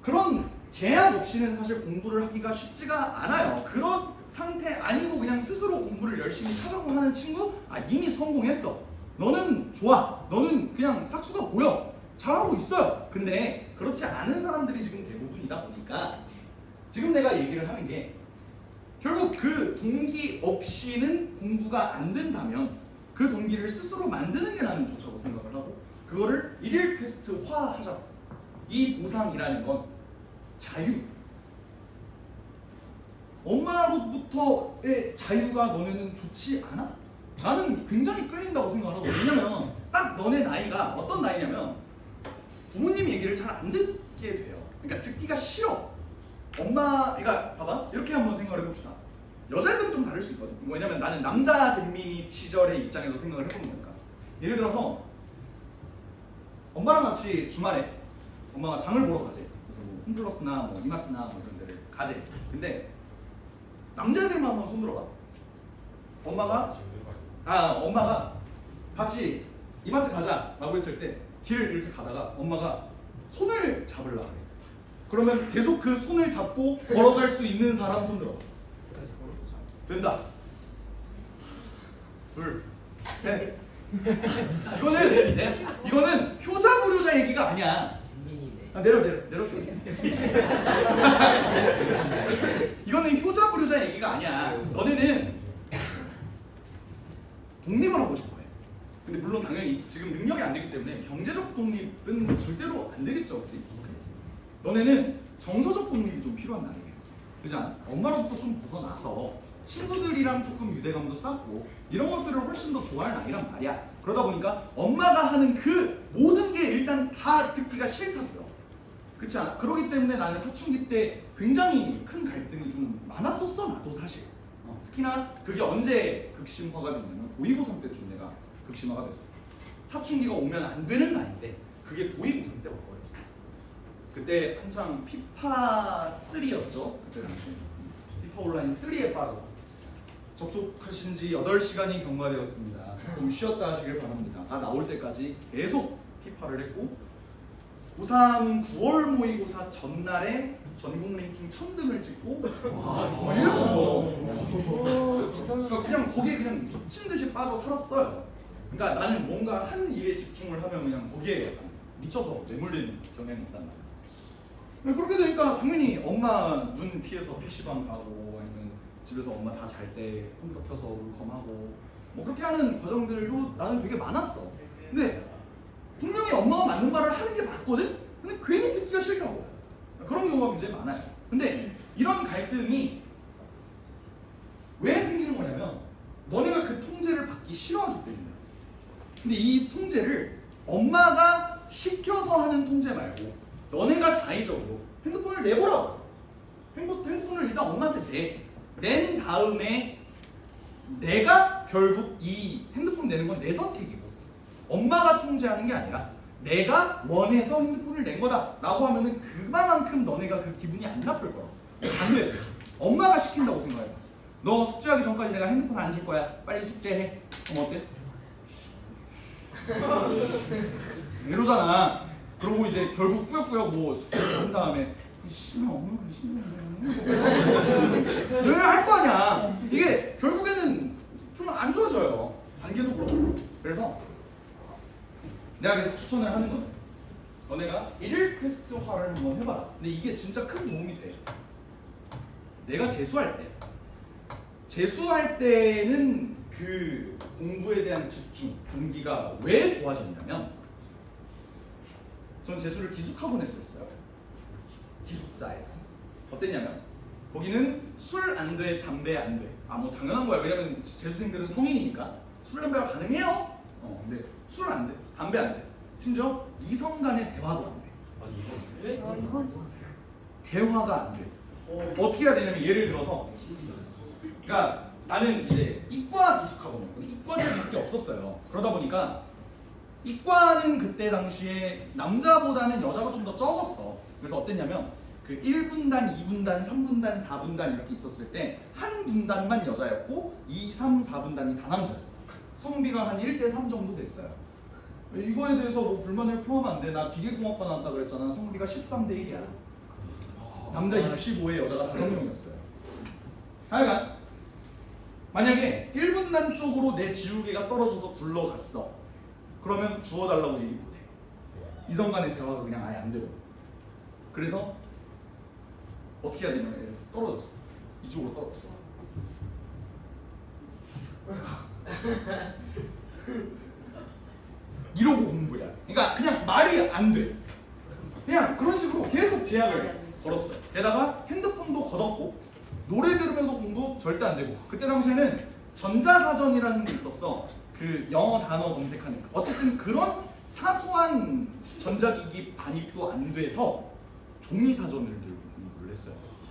그런 제약 없이는 사실 공부를 하기가 쉽지가 않아요. 그런 상태 아니고 그냥 스스로 공부를 열심히 찾아서 하는 친구 아 이미 성공했어. 너는 좋아. 너는 그냥 싹수가 보여. 잘하고 있어요. 근데 그렇지 않은 사람들이 지금 대부분이다 보니까 지금 내가 얘기를 하는 게 결국 그 동기 없이는 공부가 안 된다면 그 동기를 스스로 만드는 게 나는 좋다고 생각을 하고 그거를 일일 퀘스트화하자. 이 보상이라는 건 자유. 엄마로부터의 자유가 너네는 좋지 않아? 나는 굉장히 끌린다고 생각을 하고 왜냐면 딱 너네 나이가 어떤 나이냐면 부모님 얘기를 잘 안 듣게 돼요. 그러니까 듣기가 싫어. 엄마가 봐봐 이렇게 한번 생각을 해봅시다. 여자애들은 좀 다를 수 있거든. 왜냐면 나는 남자 잼민이 시절의 입장에서 생각을 해보는 거니까. 예를 들어서 엄마랑 같이 주말에 엄마가 장을 보러 가재. 그래서 뭐 홈플러스나 뭐 이마트나 뭐 이런 데를 가재. 근데 남자애들만 한번 손들어봐. 엄마가 같이 이마트 가자라고 했을 때 길을 이렇게 가다가 엄마가 손을 잡으려고 해. 그러면 계속 그 손을 잡고 걸어갈 수 있는 사람 손들어. 된다. 둘, 셋. 이거는 효자부류자 얘기가 아니야. 내려. 이거는 효자부류자 얘기가 아니야. 너네는 독립을 하고 싶어 해. 근데 물론 당연히 지금 능력이 안 되기 때문에 경제적 독립은 절대로 안 되겠죠, 그렇지? 너네는 정서적 독립이 좀 필요한 나이에요. 그렇지 않아? 엄마로부터 좀 벗어나서 친구들이랑 조금 유대감도 쌓고 이런 것들을 훨씬 더 좋아할 나이란 말이야. 그러다 보니까 엄마가 하는 그 모든 게 일단 다 듣기가 싫다고요. 그렇지 않아? 그러기 때문에 나는 사춘기 때 굉장히 큰 갈등이 좀 많았었어, 나도 사실. 특히나 그게 언제 극심화가 됐냐면 고2고3 때쯤 내가 극심화가 됐어. 사춘기가 오면 안 되는 나이인데 그게 고2고3 때 와버렸어. 그때 한창 피파 3였죠. 그때 당시 피파 온라인 3에 빠져 접속하신 지 8시간이 경과되었습니다. 조금 쉬었다 하시길 바랍니다. 다 나올 때까지 계속 피파를 했고 고3 9월 모의고사 전날에 전국 랭킹 1000등을 찍고 이랬었어. 그러니까 그냥 거기에 그냥 미친 듯이 빠져 살았어요. 그러니까 나는 뭔가 한 일에 집중을 하면 그냥 거기에 약간 미쳐서 내몰리는 경향이 있단 말이야. 그렇게 되니까 당연히 엄마 눈 피해서 PC방 가고 아니면 집에서 엄마 다 잘 때 컴퓨터 켜서 물컴하고 뭐 그렇게 하는 과정들도 나는 되게 많았어. 근데 분명히 엄마가 맞는 말을 하는 게 맞거든? 근데 괜히 듣기가 싫다고. 그런 경우가 굉장히 많아요. 근데 이런 갈등이 왜 생기는 거냐면 너네가 그 통제를 받기 싫어하기 때문이야. 근데 이 통제를 엄마가 시켜서 하는 통제 말고 너네가 자의적으로 핸드폰을 내보라고. 핸드폰을 일단 엄마한테 낸 다음에 내가 결국 이 핸드폰 내는 건 내 선택이고 엄마가 통제하는 게 아니라 내가 원해서 핸드폰을 낸 거다 라고 하면은 그만큼 너네가 그 기분이 안 나쁠 거야. 안 돼. 엄마가 시킨다고 생각해. 너 숙제하기 전까지 내가 핸드폰 안 줄 거야. 빨리 숙제해. 그럼 어때? 이러잖아. 그러고 이제 결국 꾸역꾸역 뭐 숙제를 한 다음에 씨발 엄마가 싫네. 왜 할 거 아니야. 이게 결국에는 좀 안 좋아져요. 관계도 그렇고. 그래서 내가 계속 추천을 하는 거는 너네가 일일 퀘스트화를 한번 해봐라. 근데 이게 진짜 큰 도움이 돼. 내가 재수할 때는 그 공부에 대한 집중, 동기가 왜 좋아졌냐면 전 재수를 기숙학원에 했었어요. 기숙사에서. 어땠냐면 거기는 술 안 돼, 담배 안 돼. 뭐 당연한 거야. 왜냐면 재수생들은 성인이니까 술, 담배가 가능해요. 근데 술 안 돼, 담배 안 돼. 심지어 이성 간의 대화도 안 돼. 아니 이건 왜? 대화가 안 돼. 어떻게 해야 되냐면 예를 들어서 그러니까 나는 이제 이과 기숙학원이었거든. 이과들이 없었어요. 그러다 보니까 이과는 그때 당시에 남자보다는 여자가 좀 더 적었어. 그래서 어땠냐면 그 1분단, 2분단, 3분단, 4분단 이렇게 있었을 때 한 분단만 여자였고 2, 3, 4분단이 다 남자였어. 성비가 한 1대3 정도 됐어요. 이거에 대해서 뭐 불만을 표하면 안 돼. 나 기계공학과 나왔다 그랬잖아. 성비가 13대1이야. 남자 65에 여자가 5명이었어요. 하여간 만약에 1분단 쪽으로 내 지우개가 떨어져서 굴러갔어. 그러면 주워달라고 얘기 못해. 이성 간의 대화가 그냥 아예 안 되고. 그래서 어떻게 해야 되냐면 얘를 떨어졌어. 이쪽으로 떨어졌어. 이러고 공부야. 그러니까 그냥 말이 안 돼. 그냥 그런 식으로 계속 제약을 걸었어. 게다가 핸드폰도 걷었고 노래 들으면서 공부 절대 안 되고 그때 당시에는 전자사전이라는 게 있었어. 그 영어 단어 검색하는 거. 어쨌든 그런 사소한 전자기기 반입도 안 돼서 종이사전을 들고 공부를 했어야 했어.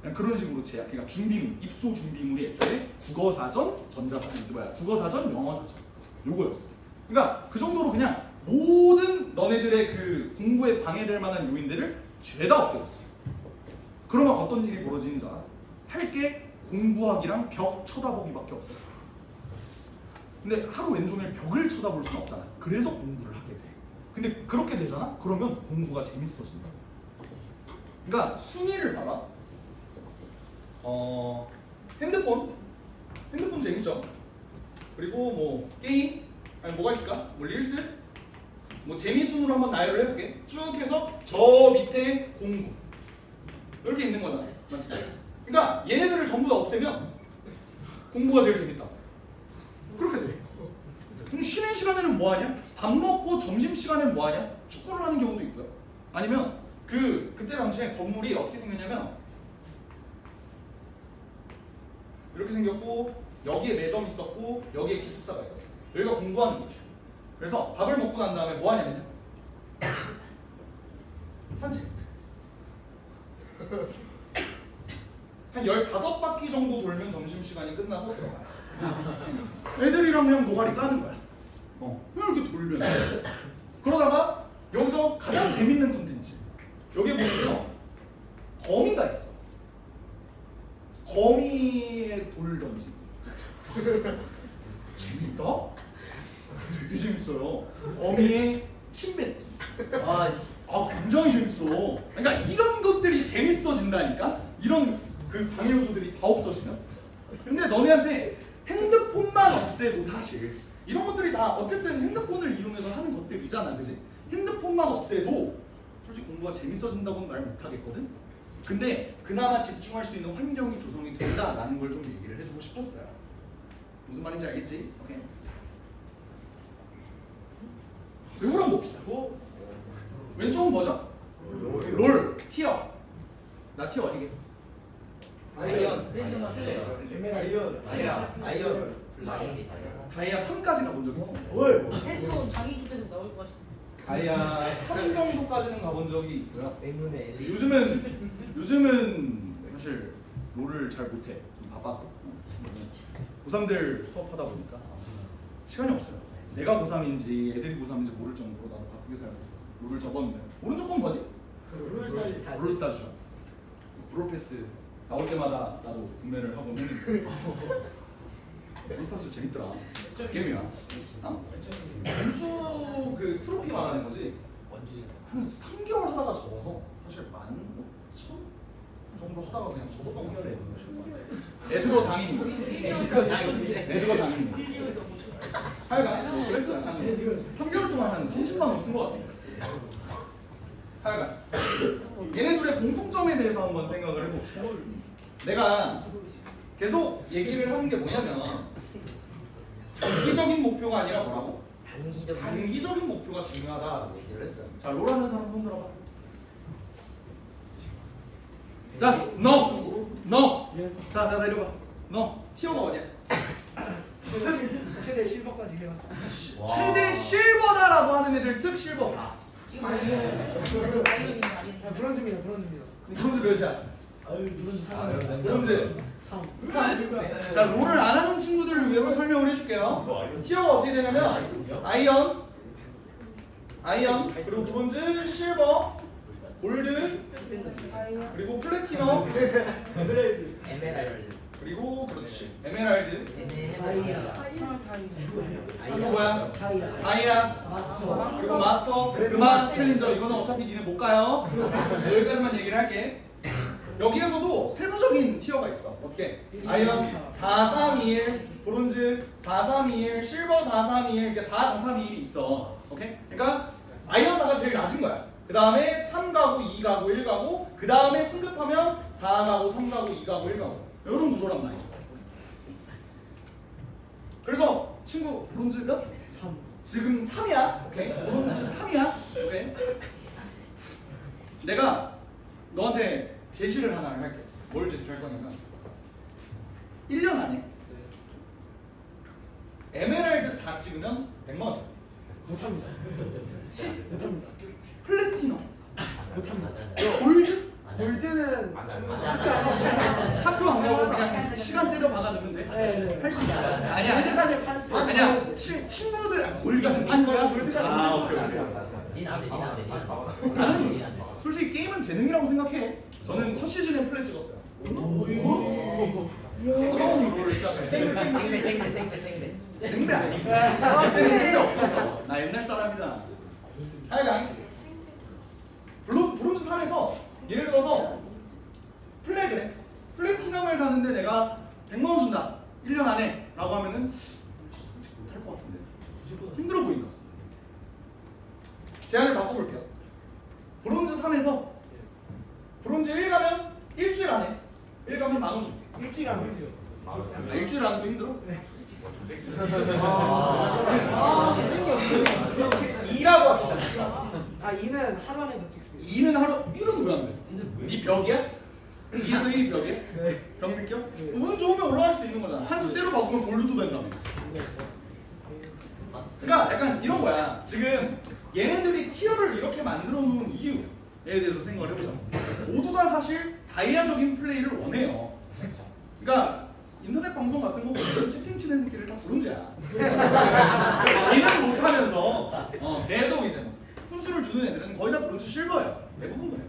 그냥 그런 식으로 제약. 그러니까 준비물, 입소 준비물이 애초에 국어사전, 국어사전, 영어사전 요거였어. 그러니까 그 정도로 그냥 모든 너네들의 그 공부에 방해될 만한 요인들을 죄다 없애줬어. 그러면 어떤 일이 벌어지는 줄 알아? 할 게 공부하기랑 벽 쳐다보기밖에 없어. 근데 하루 왼종일 벽을 쳐다볼 수는 없잖아. 그래서 공부를 하게 돼. 근데 그렇게 되잖아? 그러면 공부가 재밌어진다. 그러니까 순위를 봐라. 핸드폰 재밌죠? 그리고 뭐 게임? 아니 뭐가 있을까? 뭐 릴스? 뭐 재미순으로 한번 나열을 해볼게. 쭉 해서 저 밑에 공부 이렇게 있는 거잖아요. 맞지? 그러니까 얘네들을 전부 다 없애면 공부가 제일 재밌다. 그렇게 돼. 그럼 쉬는 시간에는 뭐 하냐? 밥 먹고 점심 시간에는 뭐 하냐? 축구를 하는 경우도 있고요. 아니면 그때 당시에 건물이 어떻게 생겼냐면 이렇게 생겼고 여기에 매점 있었고 여기에 기숙사가 있었어. 여기가 공부하는 곳이야. 그래서 밥을 먹고 난 다음에 뭐 하냐면요. 산책. 한 15바퀴 정도 돌면 점심시간이 끝나서 들어가요. 애들이랑 그냥 노가리 까는 거야. 그냥 이렇게 돌면. 그러다가 여기서 가장 재밌는 콘텐츠. 여기 보면 거미가 있어. 거미에 돌 던지기. 재밌다? 되게 재밌어요. 거미에 침 뱉기. 굉장히 재밌어. 그러니까 이런 것들이 재밌어진다니까? 이런 그 방해 요소들이 다 없어지면? 근데 너네한테 핸드폰만 없애고 사실 이런 것들이 다 어쨌든 핸드폰을 이용해서 하는 것들이잖아, 그지? 핸드폰만 없애도 솔직히 공부가 재밌어진다고는 말 못하겠거든? 근데 그나마 집중할 수 있는 환경이 조성이 된다라는 걸 좀 얘기를 해주고 싶었어요. 무슨 말인지 알겠지? 오케이. 이걸 한번 봅시다. 왼쪽은 뭐죠? 롤, 티어. 나 티어 어디게? 아이언. 아이언. 다이아 3까지 가본 적 있습니다. 테스트 자기 주제도 나올 것 같습니다. 다이아 3 정도까지는 가본 적이 있고요. 의문의 엘리. 요즘은 사실 롤을 잘 못해. 좀 바빠서. 고3들 수업하다 보니까 시간이 없어요. 내가 고3인지 애들이 고3인지 모를 정도로 나도 바쁘게 살고 있어. 롤을 접었는데 오른쪽 건 뭐지? 롤스타즈죠. 브로패스 나올 때마다 나도 구매를 하곤 했는데 롤스타즈 재밌더라. 게임이야. 원주 그 트로피 말하는 거지? 한 3개월 하다가 접어서 사실 15,000 정도 하다가 그냥 접었던 거 같아요. 에드거 장인입니다. 에드거 장인입니다. 하여간 그랬어요. 한 3개월 동안 한 30만 원 쓴 것 같아요. 하여간 얘네 둘의 공통점에 대해서 한번 생각을 해봅시다. 내가 계속 얘기를 하는 게 뭐냐면 장기적인 목표가 아니라 뭐라고? 단기적인 목표가 중요하다라고 얘기를 했어요. 자, 롤하는 사람 손 들어봐. 자, 너. 자, 나 내려봐. 너 티어가 어디야? 최대 실버까지 해봤어. 최대 실버다라고 하는 애들 즉 실버 4. 지금 아이언입니다. 브론즈입니다. 브론즈 몇이야? 브론즈 3. 자, 롤을 안 하는 친구들을 위해서 설명을 해줄게요. 티어가 어떻게 되냐면 아이언, 그리고 브론즈, 실버, 골드, 그리고 플래티넘, 에메랄드. 그리고 그렇지 에메랄드, 그리고 뭐야? 다이아, 그리고 마스터, 금화, 챌린저. 이거는 어차피 니네 못 가요. 여기까지만 얘기를 할게. 여기에서도 세부적인 티어가 있어. 어떻게? 아이언 4321, 브론즈 4321, 실버 4321, 그러니까 다 4321이 있어. 오케이? 그러니까 아이언 4가 제일 낮은 거야. 그 다음에 3 가고 2 가고 1 가고 그 다음에 승급하면 4 가고 3 가고 2 가고 1 가고 이런 구조란 말이죠. 그래서 친구 브론즈 몇? 3. 지금 3이야. 오케이. 브론즈 3이야. 오케이. 내가 너한테 제시를 하나 할게. 뭘 제시할 거냐면 1년 안에 에메랄드 4 찍으면 100만 원. 못합니다. 못합니다. 플래티넘, 못합니다. 골드, 골드는 학교 안 가고 그냥 시간 때려 박아 넣으면 돼. 네. 할 수 있어. 아니야. 골드까지 판스. 아니야. 친구들 골드까지 판스야? 골드까지 아, 판스. 오케이. 니나데 나는 솔직히 게임은 재능이라고 생각해. 저는 첫 시즌에 플랫 찍었어요. 처음으로 시작했어요. 생배 아니고. 생배 없었어. 나 옛날 사람이잖아. 하여간 브론즈 3에서 예를 들어서 플래그래. 플래티넘을 가는데 내가 100만 원 준다. 1년 안에 라고 하면은 솔직히 못할 것 같은데. 힘들어 보인다. 제안을 바꿔볼게요. 브론즈 3에서 브론즈 1 가면 일주일 안에 1 가면 10,000원 줄게. 일찍 안 해요. 아, 일주일 안도 힘들어? 이라고 합시다. 아 이는 하루 안에 더 찍습니다. 2는 하루 1은 왜 안 돼? 네 벽이야? 2에서 1이 벽이야? 벽 느껴? 운 좋으면 올라갈 수도 있는 거잖아. 한 수 때로 바꾸면 골드도 된다며. 그러니까 약간 이런 거야. 지금 얘네들이 티어를 이렇게 만들어 놓은 이유에 대해서 생각을 해보자. 모두 다 사실 다이아적인 플레이를 원해요. 그러니까 인터넷 방송 같은 거 보면 채팅 치는 새끼를 다 브론즈야. 지는 못하면서 계속 이제 훈수를 주는 애들은 거의 다 브론즈 실버예요. 대부분 그래.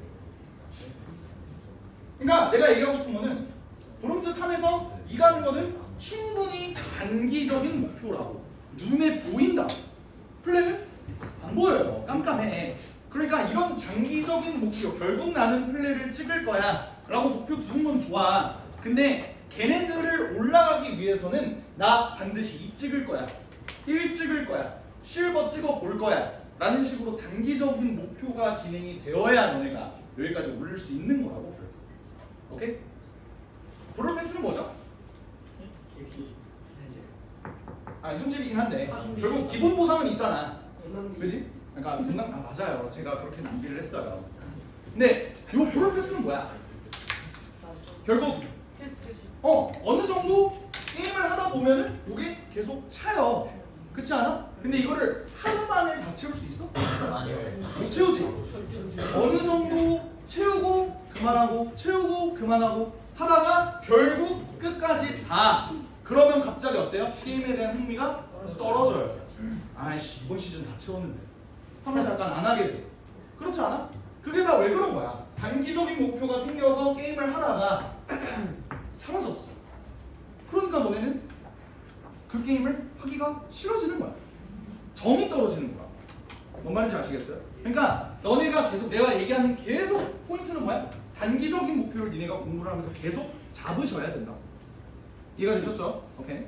그러니까 내가 얘기하고 싶은 거는 브론즈 3에서 이 가는 거는 충분히 단기적인 목표라고. 눈에 보인다. 플랜은 안 보여요. 깜깜해. 그러니까 이런 장기적인 목표, 결국 나는 플레이를 찍을 거야 라고 목표 두는 건 좋아. 근데 걔네들을 올라가기 위해서는 나 반드시 2 찍을 거야, 1 찍을 거야, 실버 찍어 볼 거야 라는 식으로 단기적인 목표가 진행이 되어야 너네가 여기까지 올릴 수 있는 거라고. 오케이? 브롤 패스는 뭐죠? 아니 현질이긴 한데 결국 기본 보상은 있잖아. 그지? 그러니까 분당 맞아요. 제가 그렇게 낭비를 했어요. 근데 요 브롤 패스는 뭐야? 결국 어느 정도 게임을 하다 보면은 이게 계속 차요. 그렇지 않아? 근데 이거를 하루 만에 다 채울 수 있어? 못 채우지. 어느 정도 채우고 그만하고 채우고 그만하고 하다가 결국 끝까지 다. 그러면 갑자기 어때요? 게임에 대한 흥미가 떨어져요. 아이씨 이번 시즌 다 채웠는데 하면서 약간 안 하게 돼. 그렇지 않아? 그게 다 왜 그런 거야? 단기적인 목표가 생겨서 게임을 하다가 사라졌어. 그러니까 너네는 그 게임을 하기가 싫어지는 거야. 정이 떨어지는 거야. 뭔 말인지 아시겠어요? 그러니까 너네가 계속 내가 얘기하는 계속 포인트는 뭐야? 단기적인 목표를 니네가 공부를 하면서 계속 잡으셔야 된다. 이해가 되셨죠? 오케이.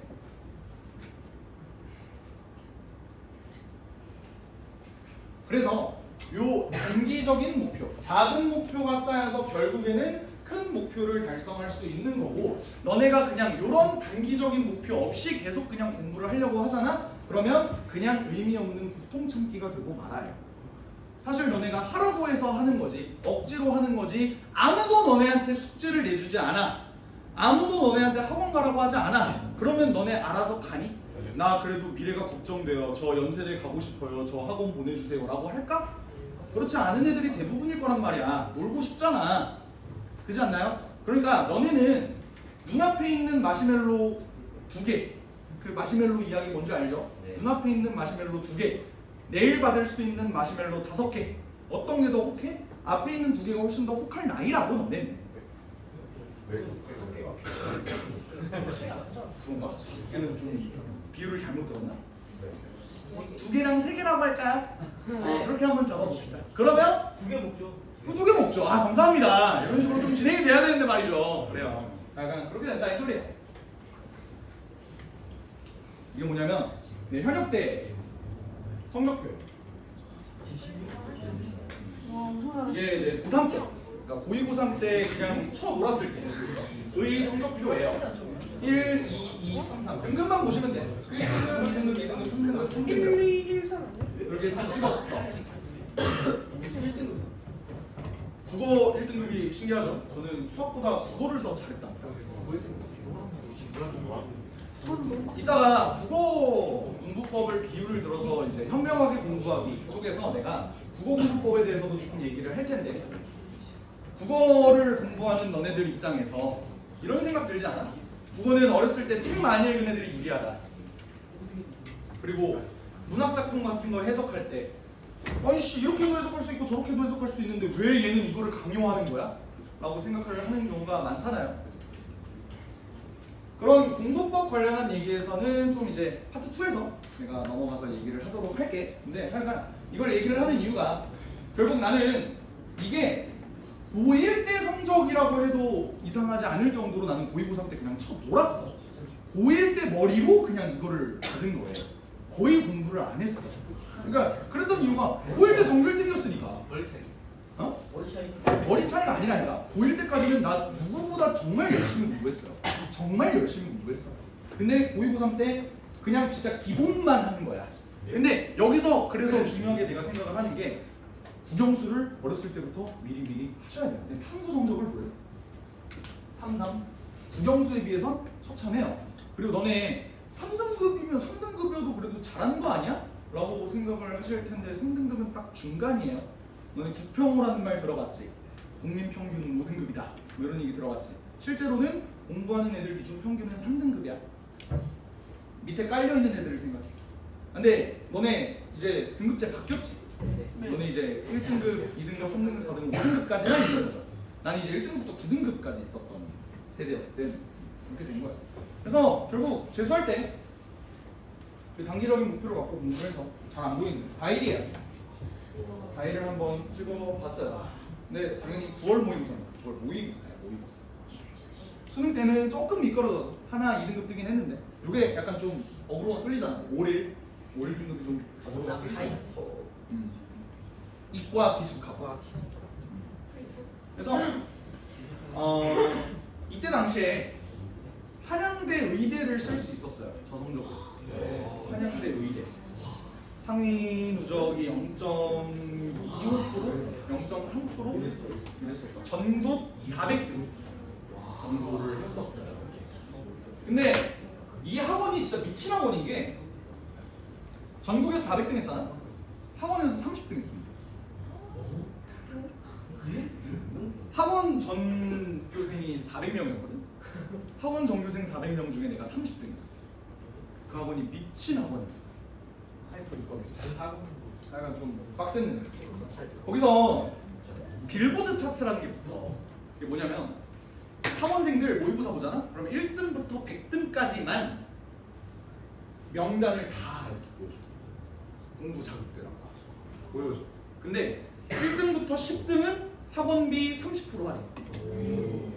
그래서 요 단기적인 목표, 작은 목표가 쌓여서 결국에는 큰 목표를 달성할 수 있는 거고, 너네가 그냥 요런 단기적인 목표 없이 계속 그냥 공부를 하려고 하잖아? 그러면 그냥 의미 없는 고통 참기가 되고 말아요. 사실 너네가 하라고 해서 하는 거지, 억지로 하는 거지, 아무도 너네한테 숙제를 내주지 않아. 아무도 너네한테 학원 가라고 하지 않아. 그러면 너네 알아서 가니? 나 그래도 미래가 걱정돼요. 저 연세대 가고 싶어요. 저 학원 보내주세요. 라고 할까? 그렇지 않은 애들이 대부분일 거란 말이야. 놀고 싶잖아. 그렇지 않나요? 그러니까 너네는 눈앞에 있는 마시멜로 2개, 그 마시멜로 이야기 뭔지 알죠? 네. 눈앞에 있는 마시멜로 2개, 내일 받을 수 있는 마시멜로 5개, 어떤 게 더 혹해? 앞에 있는 2개가 훨씬 더 혹할 나이라고 너네는. 그런가? 5개는 좀 비율을 잘못 들었나? 2개랑 3개라고 할까요? 그렇게 한번 적어봅시다. 그러면 2개 먹죠. 2개 먹죠. 아 감사합니다. 이런 식으로 좀 진행이 돼야 되는데 말이죠. 그래요. 약간 그렇게 된다 이 소리예요. 이게 뭐냐면 현역 때 성적표예요. 이게 이제 고3 때, 그러니까 고2, 고3 때 그냥 쳐놀았을 때의 성적표예요. 1, 2, 2, 3, 4 등급만 보시면 돼. 1등급, 2등급, 2등급, 3등급, 3등급 1, 2, 1, 3 이렇게 다 찍었어. 국어 1등급이 신기하죠? 저는 수학보다 국어를 더 잘했다. 이따가 국어 공부법을 비유를 들어서 이제 현명하게 공부하기 쪽에서 내가 국어 공부법에 대해서도 조금 얘기를 할 텐데, 국어를 공부하는 너네들 입장에서 이런 생각 들지 않아? 국어는 어렸을 때 책 많이 읽은 애들이 유리하다. 그리고 문학 작품 같은 거 해석할 때 아이씨 이렇게도 해석할 수 있고 저렇게도 해석할 수 있는데 왜 얘는 이거를 강요하는 거야? 라고 생각을 하는 경우가 많잖아요. 그런 공부법 관련한 얘기에서는 좀 이제 파트 2에서 내가 넘어가서 얘기를 하도록 할게. 근데 하여간 이걸 얘기를 하는 이유가 결국 나는 이게 고1 때 성적이라고 해도 이상하지 않을 정도로 나는 고2, 고3 때 그냥 쳐놀았어. 고1 때 머리로 그냥 이거를 받은 거예요. 거의 공부를 안 했어. 그러니까 그랬던 이유가 고1 때 전교 1등이었으니까. 어? 머리 차이가 아니라니까. 고1 때까지는 나 누구보다 정말 열심히 공부했어요. 정말 열심히 공부했어. 근데 고2, 고3 때 그냥 진짜 기본만 하는 거야. 근데 여기서 그래서 중요하게 내가 생각을 하는 게 국영수를 어렸을 때부터 미리 하셔야 돼요. 근데 탐구 성적을 보여요. 3. 국영수에 비해선 처참해요. 그리고 너네 3등급이면 3등급이어도 그래도 잘하는 거 아니야? 라고 생각을 하실 텐데 3등급은 딱 중간이에요. 너네 국평호라는 말 들어봤지? 국민평균 5등급이다. 뭐 이런 얘기 들어봤지? 실제로는 공부하는 애들 기준 평균은 3등급이야. 밑에 깔려있는 애들을 생각해. 근데 너네 이제 등급제 바뀌었지? 너네 이제 1등급, 2등급, 3등급, 4등급, 5등급까지만 있는 거죠. 난 이제 1등급부터 9등급까지 있었던 세대였거든. 그렇게 된 거야. 그래서 결국 재수할 때 그 단기적인 목표를 갖고 공부를 해서 잘 안 보이는 다일이에요. 다일을 한번 찍어봤어요. 근데 당연히 9월 모의고사입니다. 9월 모의고사야. 수능 때는 조금 미끄러져서 하나 2등급 뜨긴 했는데 이게 약간 좀 어그로가 끌리잖아. 5일 등급이 좀 어그로가 끌리잖아. 이과 기숙학과. 그래서 이때 당시에 한양대 의대를 쓸 수 있었어요. 저 성적으로. 한양대 의대. 상위 누적이 0.25%, 0.3% 이랬었어. 전국 400등 정도를 했었어요. 근데 이 학원이 진짜 미친 학원인 게 전국에서 400등 했잖아. 학원에서 30등 했습니다. 학원 전교생이 400명이었거든. 학원 전교생 400명 중에 내가 30등이었어. 그 학원이 미친 학원이었어. 하이퍼 이과였어. 약간 좀 빡센 느낌. 거기서 빌보드 차트라는 게 붙어. 이게 뭐냐면 학원생들 모의고사 보잖아. 그러면 1등부터 100등까지만 명단을 다 이렇게 보여줘. 공부 자극되라고 보여줘. 근데 1등부터 10등은 학원비 30% 할인,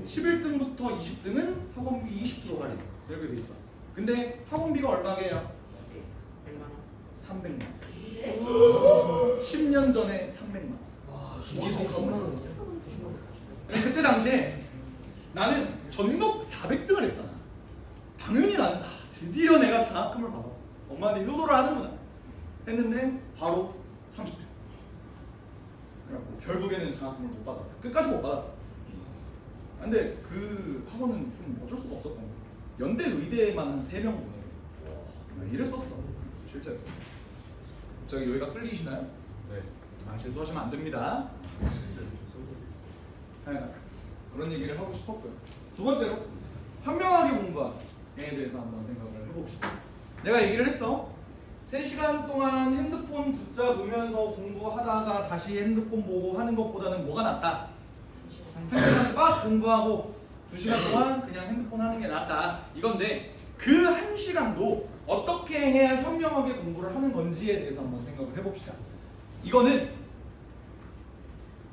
11등부터 20등은 학원비 20% 할인 이렇게 돼 있어. 근데 학원비가 얼마게요? 300만 원. 10년 전에 300만 원. 기숙학원. 그때 당시에 나는 전국 400등을 했잖아. 당연히 나는 드디어 내가 장학금을 받아. 엄마한테 효도를 하는구나 했는데 바로 30등. 그래갖고 결국에는 장학금을 못 받았다. 끝까지 못 받았어. 근데 그 학원은 좀 어쩔 수가 없었던 거야. 연대 의대에만 한 3명 보내고 이랬었어. 실제로. 갑자기 여기가 끌리시나요? 네. 재수하시면 안 됩니다. 그런 얘기를 하고 싶었고요. 두 번째로 현명하게 공부하기에 대해서 한번 생각을 해봅시다. 내가 얘기를 했어. 3시간 동안 핸드폰 붙잡으면서 공부하다가 다시 핸드폰 보고 하는 것보다는 뭐가 낫다? 1시간 빡 공부하고 2시간 동안 그냥 핸드폰 하는 게 낫다. 이건데 그 1시간도 어떻게 해야 현명하게 공부를 하는 건지에 대해서 한번 생각을 해봅시다. 이거는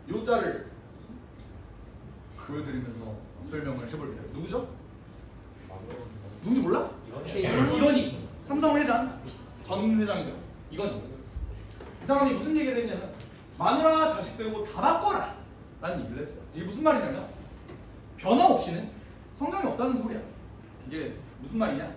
요자를 보여드리면서 설명을 해볼게요. 누구죠? 누군지 몰라? 이건희. 삼성회장 전 회장이죠. 이건희. 이 사람이 무슨 얘기를 했냐면 마누라 자식 빼고 다 바꿔라 라는 얘기를 했어요. 이게 무슨 말이냐면 변화 없이는 성장이 없다는 소리야. 이게 무슨 말이냐?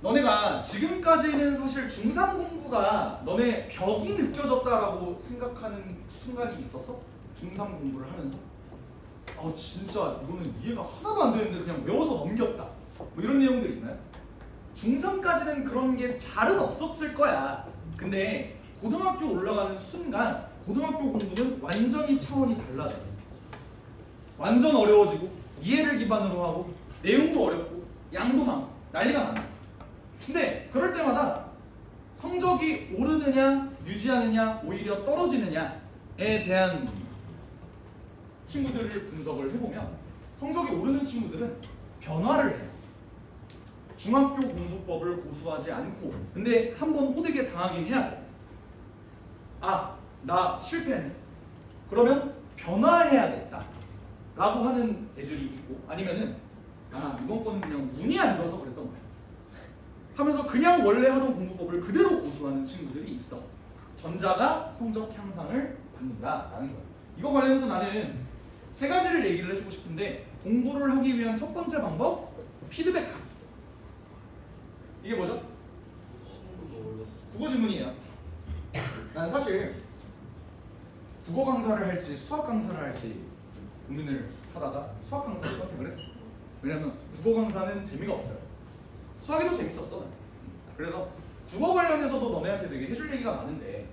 너네가 지금까지는 사실 중3 공부가 너네 벽이 느껴졌다라고 생각하는 순간이 있었어? 중3 공부를 하면서? 진짜 이거는 이해가 하나도 안 되는데 그냥 외워서 넘겼다 뭐 이런 내용들이 있나요? 중3까지는 그런 게 잘은 없었을 거야. 근데 고등학교 올라가는 순간 고등학교 공부는 완전히 차원이 달라져요. 완전 어려워지고 이해를 기반으로 하고 내용도 어렵고 양도 많고 난리가 많아. 근데 그럴 때마다 성적이 오르느냐 유지하느냐 오히려 떨어지느냐에 대한 친구들을 분석을 해보면 성적이 오르는 친구들은 변화를 해요. 중학교 공부법을 고수하지 않고 근데 한번 호되게 당하긴 해야 돼. 나 실패했네. 그러면 변화해야겠다 라고 하는 애들이 있고 아니면은 이번 거는 그냥 운이 안 좋아서 그랬던 거야 하면서 그냥 원래 하던 공부법을 그대로 고수하는 친구들이 있어. 전자가 성적 향상을 받는다라는 거야. 이거 관련해서 나는 세 가지를 얘기를 해주고 싶은데 공부를 하기 위한 첫 번째 방법 피드백하기. 이게 뭐죠? 국어 지문이에요. 난 사실 국어 강사를 할지 수학 강사를 할지 고민을 하다가 수학 강사를 선택을 했어. 왜냐면 국어 강사는 재미가 없어요. 수학이 더 재밌었어. 그래서 국어 관련해서도 너네한테 되게 해줄 얘기가 많은데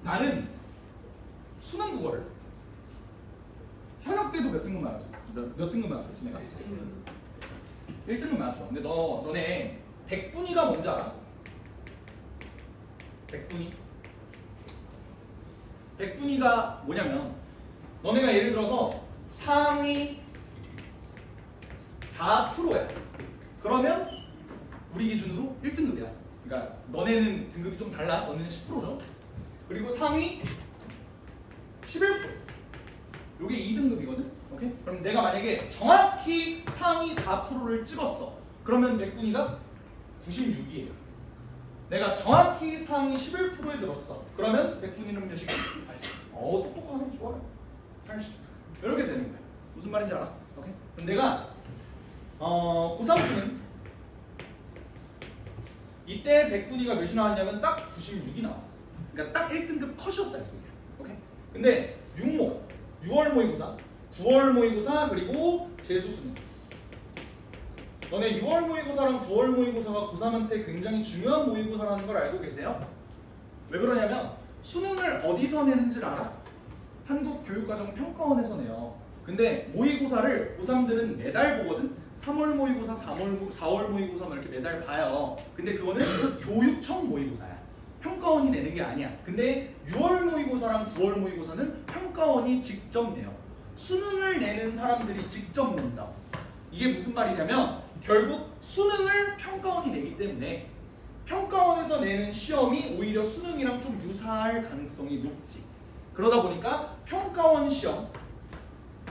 나는 수능 국어를 현역 때도 몇 등급 나왔어? 몇 등급 나왔었지 내가? 1등급 나왔어. 근데 너네 백분위가 뭔지 알아? 백분위가 뭐냐면 너네가 예를 들어서 상위 4%야. 그러면 우리 기준으로 1등급이야. 그러니까 너네는 등급이 좀 달라. 너네는 10%죠. 그리고 상위 11%. 요게 2등급이거든. 오케이? 그럼 내가 만약에 정확히 상위 4%를 찍었어. 그러면 백분위가 96이에요. 내가 정확히 상위 11%에 들었어. 그러면 백분위는 몇이야? 똑똑하네. 좋아요. 80. 이렇게 되는 거야. 무슨 말인지 알아? 오케이? 그럼 내가 고3 수능 이때 백분위가 몇이 나왔냐면 딱 96이 나왔어. 그러니까 딱 1등급 컷이었다 이 소리야. 오케이? 근데 6월 모의고사, 9월 모의고사 그리고 재수 수능. 너네 6월 모의고사랑 9월 모의고사가 고3한테 굉장히 중요한 모의고사라는 걸 알고 계세요? 왜 그러냐면 수능을 어디서 내는지를 알아? 한국교육과정평가원에서 내요. 근데 모의고사를 고3들은 매달 보거든? 3월 모의고사, 4월 모의고사 막 이렇게 매달 봐요. 근데 그거는 교육청 모의고사야. 평가원이 내는 게 아니야. 근데 6월 모의고사랑 9월 모의고사는 평가원이 직접 내요. 수능을 내는 사람들이 직접 낸다. 이게 무슨 말이냐면 결국 수능을 평가원이 내기 때문에 평가원에서 내는 시험이 오히려 수능이랑 좀 유사할 가능성이 높지. 그러다 보니까 평가원 시험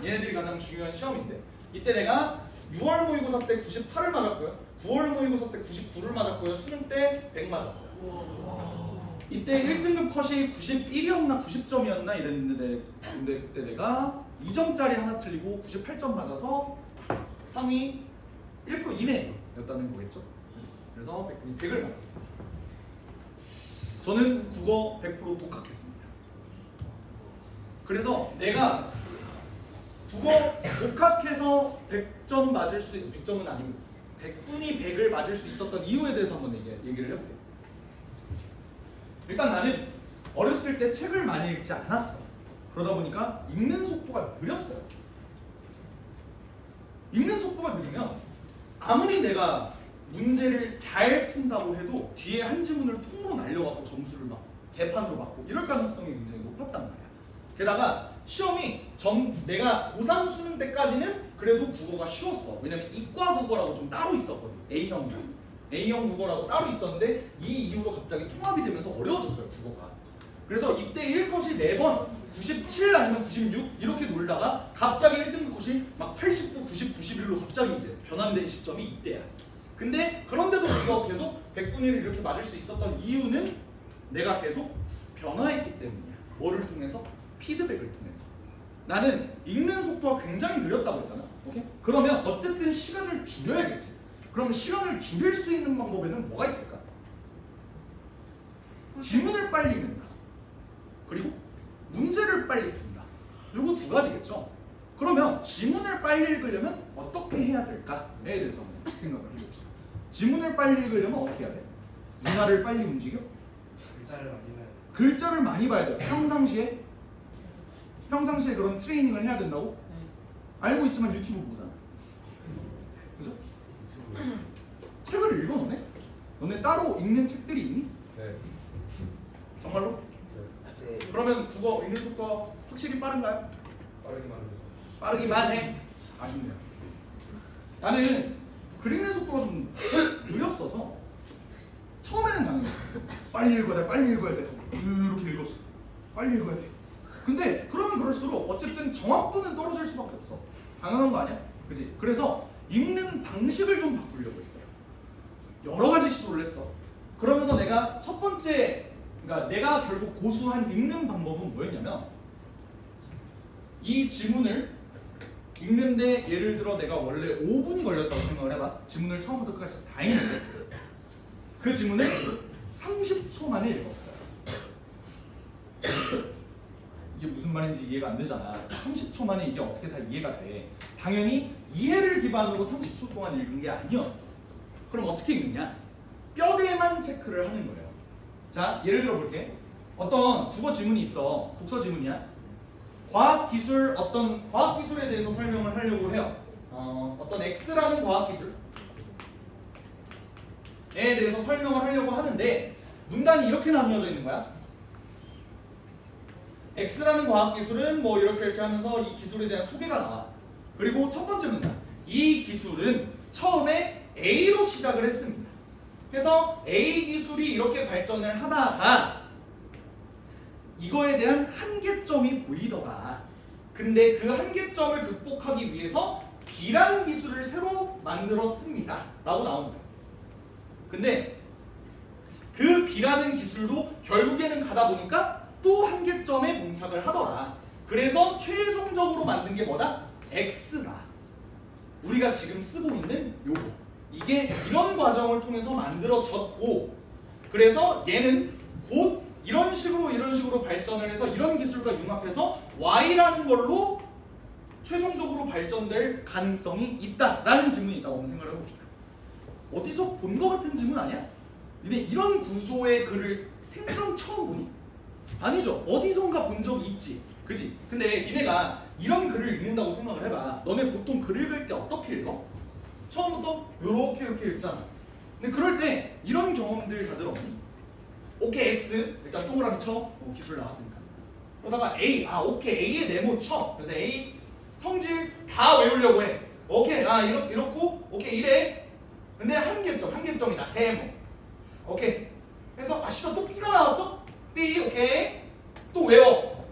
얘네들이 가장 중요한 시험인데 이때 내가 6월 모의고사 때 98을 맞았고요. 9월 모의고사 때 99를 맞았고요. 수능 때 100 맞았어요. 이때 1등급 컷이 91이었나 90점이었나 이랬는데 근데 그때 내가 2점짜리 하나 틀리고 98점 맞아서 상위 1% 이내였다는 거겠죠. 그래서 100을 맞았어요. 저는 국어 100% 독학했습니다. 그래서 내가 국어 독학해서 100점 맞을 수 100점은 아니고 100분이 100을 맞을 수 있었던 이유에 대해서 한번 얘기를 해볼게요. 일단 나는 어렸을 때 책을 많이 읽지 않았어. 그러다 보니까 읽는 속도가 느렸어요. 읽는 속도가 느리면 아무리 내가 문제를 잘 푼다고 해도 뒤에 한 지문을 통으로 날려갖고 점수를 막 개판으로 받고 이럴 가능성이 굉장히 높았단 말이야. 게다가 시험이 내가 고3 수능 때까지는 그래도 국어가 쉬웠어. 왜냐면 이과 국어라고 좀 따로 있었거든. A형 국어라고 따로 있었는데 이 이후로 갑자기 통합이 되면서 어려워졌어요, 국어가. 그래서 이때 1컷이 4번 97 아니면 96 이렇게 놀다가 갑자기 1등급 컷이 막 89, 90, 91로 갑자기 이제 변환된 시점이 이때야. 근데 그런데도 우리가 계속 100분위를 이렇게 맞을 수 있었던 이유는 내가 계속 변화했기 때문이야. 뭐를 통해서? 피드백을 통해서. 나는 읽는 속도가 굉장히 느렸다고 했잖아. 오케이? 그러면 어쨌든 시간을 줄여야겠지. 그럼 시간을 줄일 수 있는 방법에는 뭐가 있을까? 지문을 빨리 읽는다. 그리고 문제를 빨리 푼다. 요거 두 가지겠죠. 그러면 지문을 빨리 읽으려면 어떻게 해야 될까에 대해서 한번 생각을 해봅시다. 지문을 빨리 읽으려면 어떻게 해야 돼? 문화를 빨리 움직여? 글자를 많이 봐야 돼요. 평상시에 그런 트레이닝을 해야 된다고? 알고 있지만 유튜브 보잖아. 그죠? 책을 읽어 너네? 너네 따로 읽는 책들이 있니? 네. 정말로? 네. 그러면 국어 읽는 속도가 확실히 빠른가요? 빠르기만 해도. 빠르기만 해. 아쉽네요. 나는 글 읽는 속도가 좀 느렸어서 처음에는 당연히 빨리 읽어야 돼, 빨리 읽어야 돼. 이렇게 읽었어. 빨리 읽어야 돼. 근데 그러면 그럴수록 어쨌든 정확도는 떨어질 수밖에 없어. 당연한 거 아니야? 그지? 그래서 읽는 방식을 좀 바꾸려고 했어요. 여러 가지 시도를 했어. 그러면서 내가 첫 번째, 그러니까 내가 결국 고수한 읽는 방법은 뭐였냐면 이 지문을 읽는데 예를 들어 내가 원래 5분이 걸렸다고 생각을 해봐. 지문을 처음부터 끝까지 다 읽는데 그 지문을 30초 만에 읽었어요. 이게 무슨 말인지 이해가 안 되잖아. 30초 만에 이게 어떻게 다 이해가 돼. 당연히 이해를 기반으로 30초 동안 읽은 게 아니었어. 그럼 어떻게 읽느냐? 뼈대만 체크를 하는 거예요. 자, 예를 들어 볼게. 어떤 국어 지문이 있어. 독서 지문이야. 과학기술, 어떤 과학기술에 대해서 설명을 하려고 해요. 어떤 X라는 과학기술에 대해서 설명을 하려고 하는데 문단이 이렇게 나뉘어져 있는 거야. X라는 과학기술은 뭐 이렇게 하면서 이 기술에 대한 소개가 나와. 그리고 첫 번째 문단. 이 기술은 처음에 A로 시작을 했습니다. 그래서 A 기술이 이렇게 발전을 하다가 이거에 대한 한계점이 보이더라. 근데 그 한계점을 극복하기 위해서 B라는 기술을 새로 만들었습니다. 라고 나오는 거예요. 근데 그 B라는 기술도 결국에는 가다 보니까 또 한계점에 봉착을 하더라. 그래서 최종적으로 만든 게 뭐다? X다. 우리가 지금 쓰고 있는 요거. 이게 이런 과정을 통해서 만들어졌고, 그래서 얘는 곧 이런 식으로 발전을 해서 이런 기술과 융합해서 Y라는 걸로 최종적으로 발전될 가능성이 있다라는 질문이 있다고 한번 생각을 해봅시다. 어디서 본 거 같은 질문 아니야? 니네 이런 구조의 글을 생전 처음 보니? 아니죠. 어디선가 본 적이 있지. 그지? 근데 니네가 이런 글을 읽는다고 생각을 해봐. 너네 보통 글 읽을 때 어떻게 읽어? 처음부터 이렇게 읽잖아. 근데 그럴 때 이런 경험들 다들 없니? 오케이 X 일단 동그라미 쳐. 기술 나왔으니까. 그러다가 A 오케이 A의 네모 쳐. 그래서 A 성질 다 외우려고 해. 오케이 이렇고 오케이 이래. 근데 한계점이다. 세모. 오케이. 그래서 씨발 또 B가 나왔어. B 오케이. 또 외워.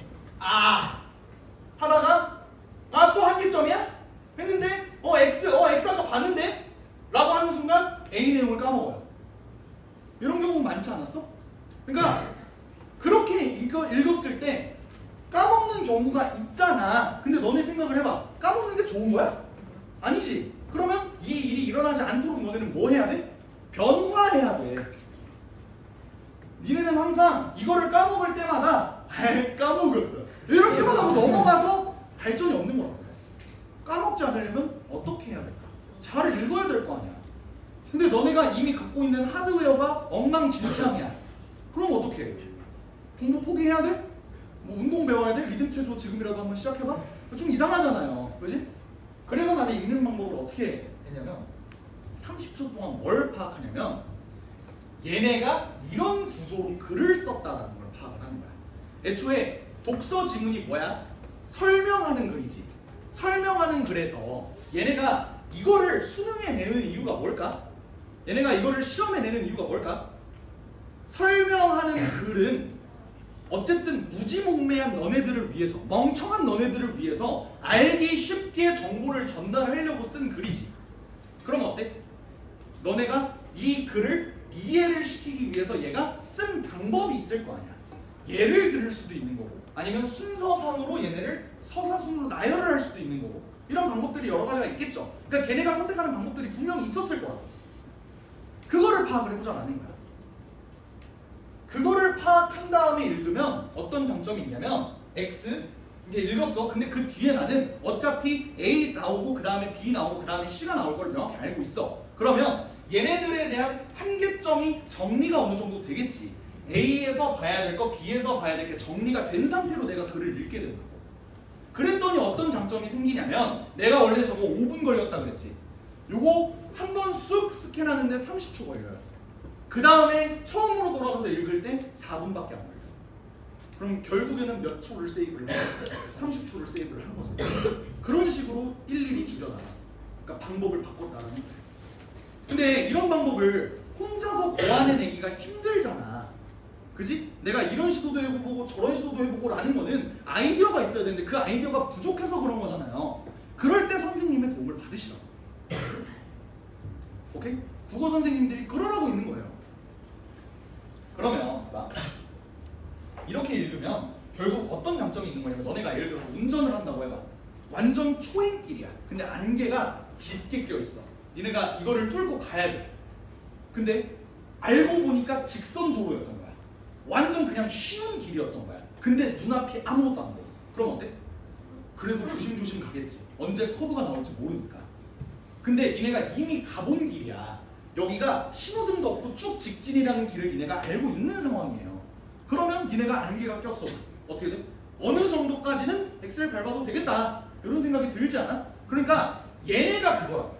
하다가 또 한계점이야? 했는데 X 아까 봤는데? 라고 하는 순간 A 내용을 까먹어요. 이런 경우 많지 않았어? 그러니까 그렇게 읽었을 때 까먹는 경우가 있잖아. 근데 너네 생각을 해봐. 까먹는 게 좋은 거야? 아니지. 그러면 이 일이 일어나지 않도록 너네는 뭐 해야 돼? 변화해야 돼. 니네는 항상 이거를 까먹을 때마다 까먹었다 이렇게만 하고 넘어가서 발전이 없는 거라고. 까먹지 않으려면 어떻게 해야 될까? 잘 읽어야 될 거 아니야. 근데 너네가 이미 갖고 있는 하드웨어가 엉망진창이야. 그럼 어떻게 해? 공부 포기해야 돼? 뭐 운동 배워야 돼? 리듬 체조 지금이라도 한번 시작해봐? 좀 이상하잖아요. 그지? 그래서 나는 읽는 방법을 어떻게 했냐면 30초 동안 뭘 파악하냐면 얘네가 이런 구조로 글을 썼다는 걸 파악을 하는 거야. 애초에 독서 지문이 뭐야? 설명하는 글이지. 설명하는 글에서 얘네가 이거를 수능에 내는 이유가 뭘까? 얘네가 이거를 시험에 내는 이유가 뭘까? 설명하는 글은 어쨌든 무지몽매한 너네들을 위해서, 멍청한 너네들을 위해서 알기 쉽게 정보를 전달하려고 쓴 글이지. 그럼 어때? 너네가 이 글을 이해를 시키기 위해서 얘가 쓴 방법이 있을 거 아니야. 예를 들을 수도 있는 거고 아니면 순서상으로 얘네를 서사순으로 나열을 할 수도 있는 거고 이런 방법들이 여러 가지가 있겠죠. 그러니까 걔네가 선택하는 방법들이 분명히 있었을 거야. 그거를 파악을 해보자라는 거야. 그거를 파악한 다음에 읽으면 어떤 장점이 있냐면 X 이게 읽었어. 근데 그 뒤에 나는 어차피 A 나오고 그 다음에 B 나오고 그 다음에 C가 나올 걸 명확히 알고 있어. 그러면 얘네들에 대한 한계점이 정리가 어느 정도 되겠지. A에서 봐야 될 거, B에서 봐야 될 게 정리가 된 상태로 내가 글을 읽게 된다고. 그랬더니 어떤 장점이 생기냐면 내가 원래 저거 5분 걸렸다 그랬지. 요거 한 번 쑥 스캔하는데 30초 걸려요. 그 다음에 처음으로 돌아가서 읽을 때 4분밖에 안 걸려요. 그럼 결국에는 몇 초를 세이브를 해요? 30초를 세이브를 한 거죠. 그런 식으로 일일이 줄여나갔어. 그러니까 방법을 바꿨다는 거예요. 근데 이런 방법을 혼자서 고안해내기가 힘들잖아. 그지? 내가 이런 시도도 해보고 저런 시도도 해보고 라는 거는 아이디어가 있어야 되는데 그 아이디어가 부족해서 그런 거잖아요. 그럴 때 선생님의 도움을 받으시라고. 오케이? 국어 선생님들이 그러라고 있는 거예요. 그러면 봐. 이렇게 읽으면 결국 어떤 장점이 있는 거냐면 너네가 예를 들어서 운전을 한다고 해봐. 완전 초행길이야. 근데 안개가 짙게 껴있어. 니네가 이거를 뚫고 가야 돼. 근데 알고 보니까 직선 도로였던 거야. 완전 그냥 쉬운 길이었던 거야. 근데 눈앞이 아무것도 안 보여. 그럼 어때? 그래도 조심조심 가겠지. 언제 커브가 나올지 모르니까. 근데 니네가 이미 가본 길이야. 여기가 신호등도 없고 쭉 직진이라는 길을 니네가 알고 있는 상황이에요. 그러면 니네가 안개가 꼈어. 어떻게 돼? 어느 정도까지는 엑셀 밟아도 되겠다. 이런 생각이 들지 않아? 그러니까 얘네가 그거야.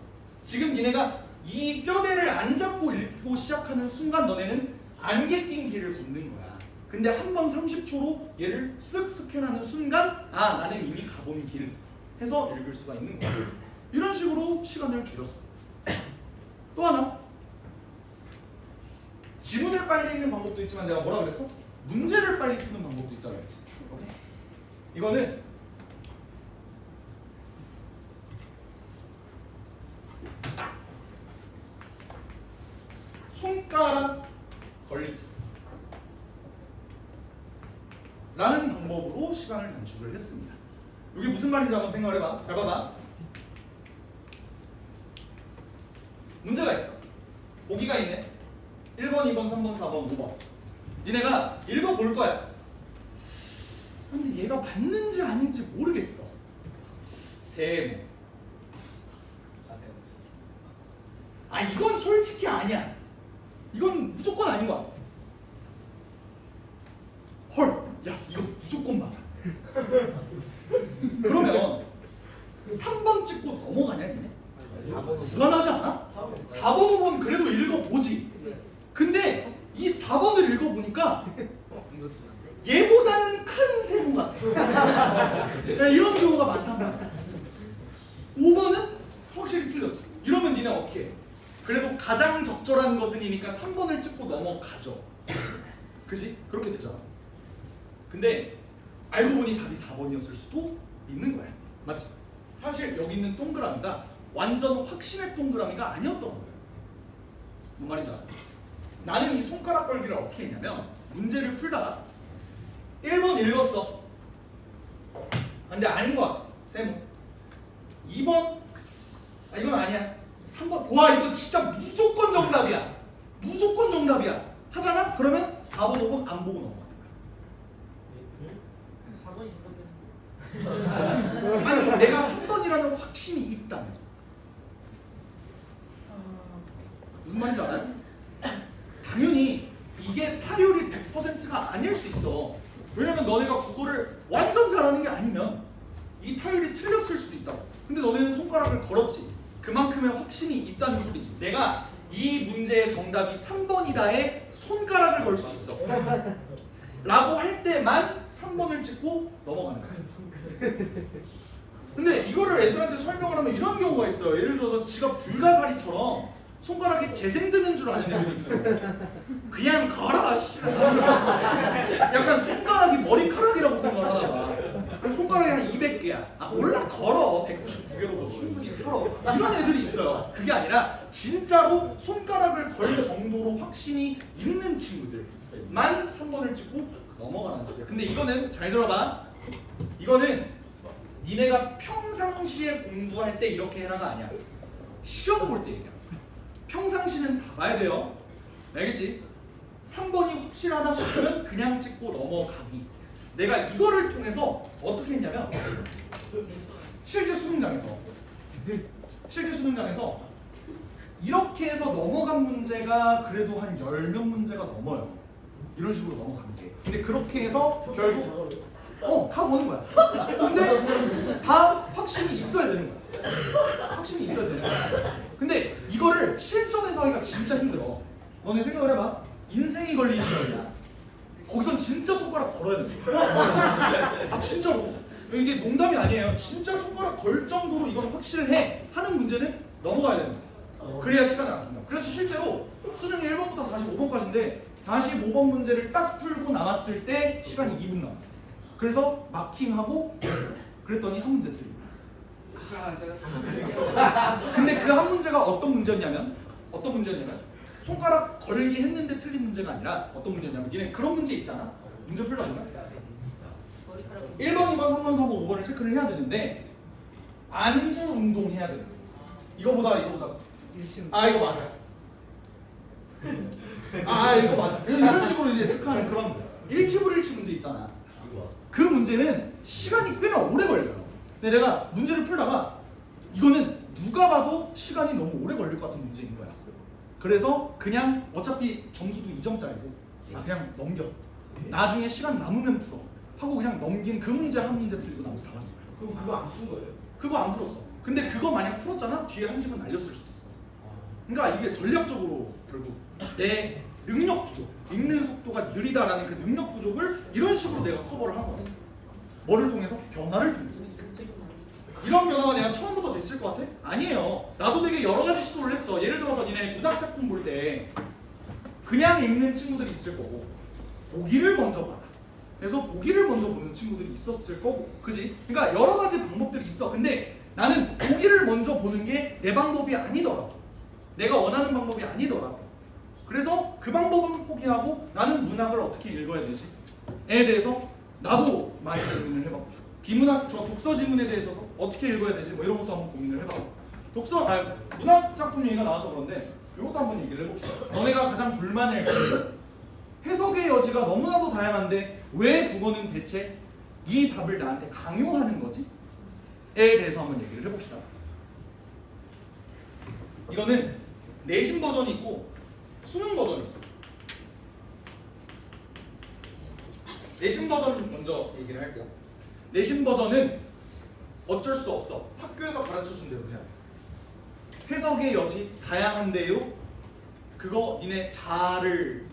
지금 니네가 이 뼈대를 안 잡고 읽고 시작하는 순간 너네는 안개 낀 길을 걷는 거야. 근데 한 번 30초로 얘를 쓱 스캔하는 순간 아 나는 이미 가본 길 해서 읽을 수가 있는 거야. 이런 식으로 시간을 줄였어. 또 하나 지문을 빨리 읽는 방법도 있지만 내가 뭐라 그랬어? 문제를 빨리 푸는 방법도 있다고 했지. 오케이? 이거는 손가락 걸리기 라는 방법으로 시간을 단축을 했습니다. 이게 무슨 말인지 한번 생각을 해봐. 잘 봐봐. 문제가 있어. 보기가 있네. 1번, 2번, 3번, 4번, 5번. 니네가 읽어볼 거야. 근데 얘가 맞는지 아닌지 모르겠어. 세모. 아 이건 솔직히 아니야. 이건 무조건 아닌 거야. 헐, 야 이거 무조건 맞아. 그러면 3번 찍고 넘어가냐 니네? 4번 불안하지 않아? 4번, 5번 그래도 읽어보지. 근데 이 4번을 읽어보니까 얘보다는 큰 세모 같아. 이런 경우가 많단 말이야. 5번은 확실히 틀렸어. 이러면 니네 어떻게 해? 그래도 가장 적절한 것은이니까 3번을 찍고 넘어가죠. 그지? 그렇게 되잖아. 근데 알고 보니 답이 4번이었을 수도 있는 거야. 맞지? 사실 여기 있는 동그라미가 완전 확신의 동그라미가 아니었던 거예요. 뭔 말인지 알아? 나는 이 손가락 걸기를 어떻게 했냐면 문제를 풀다가 1번 읽었어. 근데 아닌 것 같아. 세모. 2번 아 이건 아니야. 3번 와 이거 진짜 무조건 정답이야. 무조건 정답이야. 하잖아? 그러면 4번, 5번 안 보고 넘어가는 거야. 4번이 아니 내가 3번이라는 확신이 있다면 무슨 말인지 알아요? 당연히 이게 타율이 100%가 아닐 수 있어. 왜냐면 너네가 국어를 완전 잘하는 게 아니면 이 타율이 틀렸을 수도 있다고. 근데 너네는 손가락을 걸었지. 그만큼의 확신이 있다는 소리지. 내가 이 문제의 정답이 3번이다에 손가락을 걸 수 있어 라고 할 때만 3번을 찍고 넘어가는 거야. 근데 이거를 애들한테 설명을 하면 이런 경우가 있어요. 예를 들어서 지가 불가사리처럼 손가락에 재생드는 줄 아는 애들이 있어요. 그냥 걸어. 약간 손가락이 머리카락이라고 생각하나 봐. 손가락이 한 200개야. 아 몰라 걸어. 199개로도 충분히 살아. 이런 애들이 있어요. 그게 아니라 진짜로 손가락을 걸 정도로 확신이 있는 친구들만 3번을 찍고 넘어가라는 소리야. 근데 이거는 잘 들어봐. 이거는 니네가 평상시에 공부할 때 이렇게 해라가 아니야. 시험 볼 때 얘기야. 평상시는 다 봐야 돼요. 알겠지? 3번이 확실하다 싶으면 그냥 찍고 넘어가기. 내가 이거를 통해서 어떻게 했냐면 실제 수능장에서 이렇게 해서 넘어간 문제가 그래도 한 10몇 문제가 넘어요. 이런 식으로 넘어간 게. 근데 그렇게 해서 결국 다 보는 거야. 근데 다 확신이 있어야 되는 거야. 확신이 있어야 되는 거야. 근데 이거를 실전에서 하기가 진짜 힘들어. 너네 생각을 해봐. 인생이 걸린 시험이야. 거기선 진짜 손가락 걸어야 돼. 아 진짜로. 이게 농담이 아니에요. 진짜 손가락 걸 정도로 이건 확실해 하는 문제는 넘어가야 됩니다. 그래야 시간을 안 든다. 그래서 실제로 수능이 1번부터 45번까지인데 45번 문제를 딱 풀고 남았을 때 시간이 2분 남았어. 그래서 마킹하고 했어. 그랬더니 한 문제 틀린 거야. 근데 그 한 문제가 어떤 문제였냐면 손가락 걸기 했는데 틀린 문제가 아니라 어떤 문제였냐면 니네 그런 문제 있잖아. 문제 풀다 보면 1번, 2번, 3번, 4번, 5번을 체크를 해야 되는데 안구 운동 해야 되는 거야. 이거보다 이거 맞아. 이거 맞아. 이런 식으로 이제 체크하는 그런 일치불일치 문제 있잖아. 그 문제는 시간이 꽤나 오래 걸려요. 근데 내가 문제를 풀다가 이거는 누가 봐도 시간이 너무 오래 걸릴 것 같은 문제인 거야. 그래서 그냥 어차피 점수도 2점짜리고 그냥 넘겨. 나중에 시간 남으면 풀어. 하고 그냥 넘긴 그 문제 한 문제 틀리고 나머지 다 맞는 거야. 그럼 그거 안 푼 거예요? 그거 안 풀었어. 근데 그거 만약 풀었잖아? 뒤에 한 집은 날렸을 수도 있어. 그러니까 이게 전략적으로 결국 내 능력 부족, 읽는 속도가 느리다라는 그 능력 부족을 이런 식으로 내가 커버를 한 거야. 뭐를 통해서? 변화를 통해서. 이런 변화가 내가 처음부터 됐을 것 같아? 아니에요. 나도 되게 여러 가지 시도를 했어. 예를 들어서 니네 문학 작품 볼 때 그냥 읽는 친구들이 있을 거고 보기를 먼저 봐라. 그래서 보기를 먼저 보는 친구들이 있었을 거고, 그지? 그러니까 여러 가지 방법들이 있어. 근데 나는 보기를 먼저 보는 게 내 방법이 아니더라고. 내가 원하는 방법이 아니더라고. 그래서 그 방법은 포기하고 나는 문학을 어떻게 읽어야 되지? 에 대해서 나도 많이 고민을 해봤고, 비문학, 저 독서 지문에 대해서도 어떻게 읽어야 되지? 뭐 이런 것도 한번 고민을 해봤고, 문학 작품 얘기가 나와서 그런데 이것도 한번 얘기를 해봅시다. 너네가 가장 불만을 가지고 해석의 여지가 너무나도 다양한데 왜 국어는 대체 이 답을 나한테 강요하는 거지? 에 대해서 한번 얘기를 해봅시다. 이거는 내신 버전이 있고 수능 버전이 있어. 내신 버전 먼저 얘기를 할게요. 내신 버전은 어쩔 수 없어. 학교에서 가르쳐준 대로 해야 돼. 해석의 여지 다양한데요. 그거 니네 자아를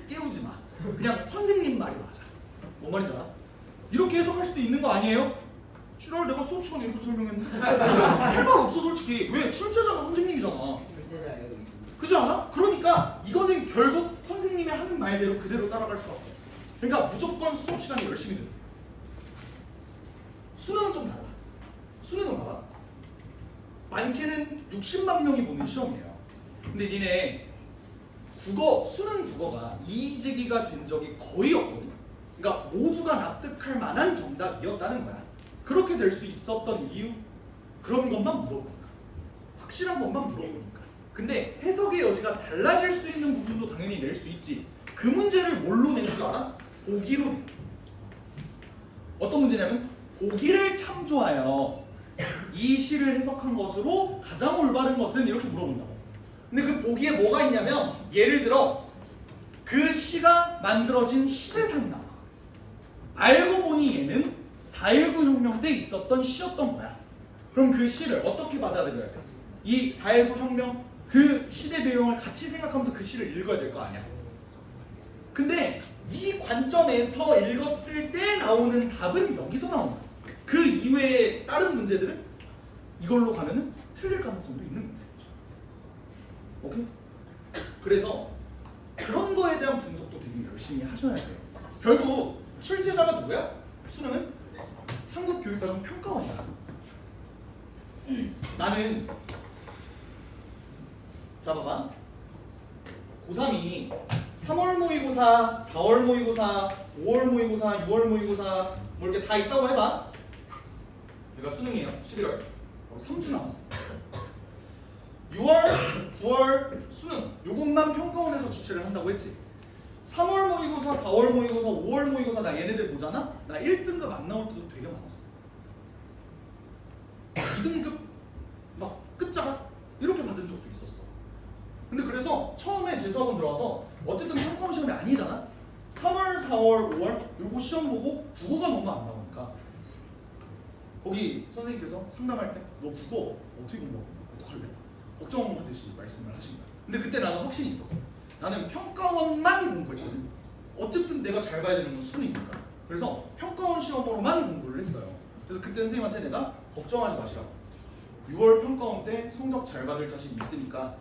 깨우지 마. 그냥 선생님 말이 맞아. 뭔 말인지 알아? 이렇게 해석할 수도 있는 거 아니에요? 출혈 내가 수업 시간에 이렇게 설명했는데 할 말 없어 솔직히. 왜? 출제자가 선생님이잖아. 출제자예요. 그렇지 않아? 그러니까 이거는 결국 선생님이 하는 말대로 그대로 따라갈 수밖에 없어. 그러니까 무조건 수업 시간에 열심히 들으세요. 수능은 좀 달라. 수능은 봐봐. 많게는 60만 명이 보는 시험이에요. 근데 니네 수능 국어가 이의제기가 된 적이 거의 없거든. 그러니까 모두가 납득할 만한 정답이었다는 거야. 그렇게 될 수 있었던 이유? 그런 것만 물어보니까. 확실한 것만 물어보니까. 근데 해석의 여지가 달라질 수 있는 부분도 당연히 낼 수 있지. 그 문제를 뭘로 낸 줄 알아? 보기로 내. 어떤 문제냐면 보기를 참조하여 이 시를 해석한 것으로 가장 올바른 것은 이렇게 물어본다고. 근데 그 보기에 뭐가 있냐면 예를 들어 그 시가 만들어진 시대상이 나와. 알고 보니 얘는 4.19 혁명 때 있었던 시였던 거야. 그럼 그 시를 어떻게 받아들여야 돼? 이 4.19 혁명 그 시대 배경을 같이 생각하면서 그 시를 읽어야 될 거 아니야. 근데 이 관점에서 읽었을 때 나오는 답은 여기서 나온다. 그 이외에 다른 문제들은 이걸로 가면은 틀릴 가능성도 있는 거지. 오케이? 그래서 그런 거에 대한 분석도 되게 열심히 하셔야 돼요. 결국 출제자가 누구야? 수능은 한국교육과정평가원이야. 나는 자 봐봐. 고3이 3월 모의고사, 4월 모의고사, 5월 모의고사, 6월 모의고사 뭐 이렇게 다 있다고 해봐. 얘가 수능이에요. 11월. 3주 남았어. 6월, 9월 수능 요것만 평가원에서 주최를 한다고 했지. 3월 모의고사, 4월 모의고사, 5월 모의고사 나 얘네들 보잖아? 나 1등급 안 나올 때도 되게 많았어. 2등급 막 끝자락 이렇게 받은 적도 있었어. 근데 그래서 처음에 재수학원 들어와서 어쨌든 평가원 시험이 아니잖아? 3월, 4월, 5월 요거 시험 보고 국어가 너무 안 나오니까 거기 선생님께서 상담할 때 너 국어 어떻게 공부하고 어떡할래? 걱정하듯이 말씀을 하신 거야. 근데 그때 나는 확신이 있었거든. 나는 평가원만 공부했거든. 어쨌든 내가 잘 봐야 되는 건 수능이니까. 그래서 평가원 시험으로만 공부를 했어요. 그래서 그때 선생님한테 내가 걱정하지 마시라고. 6월 평가원 때 성적 잘 받을 자신 있으니까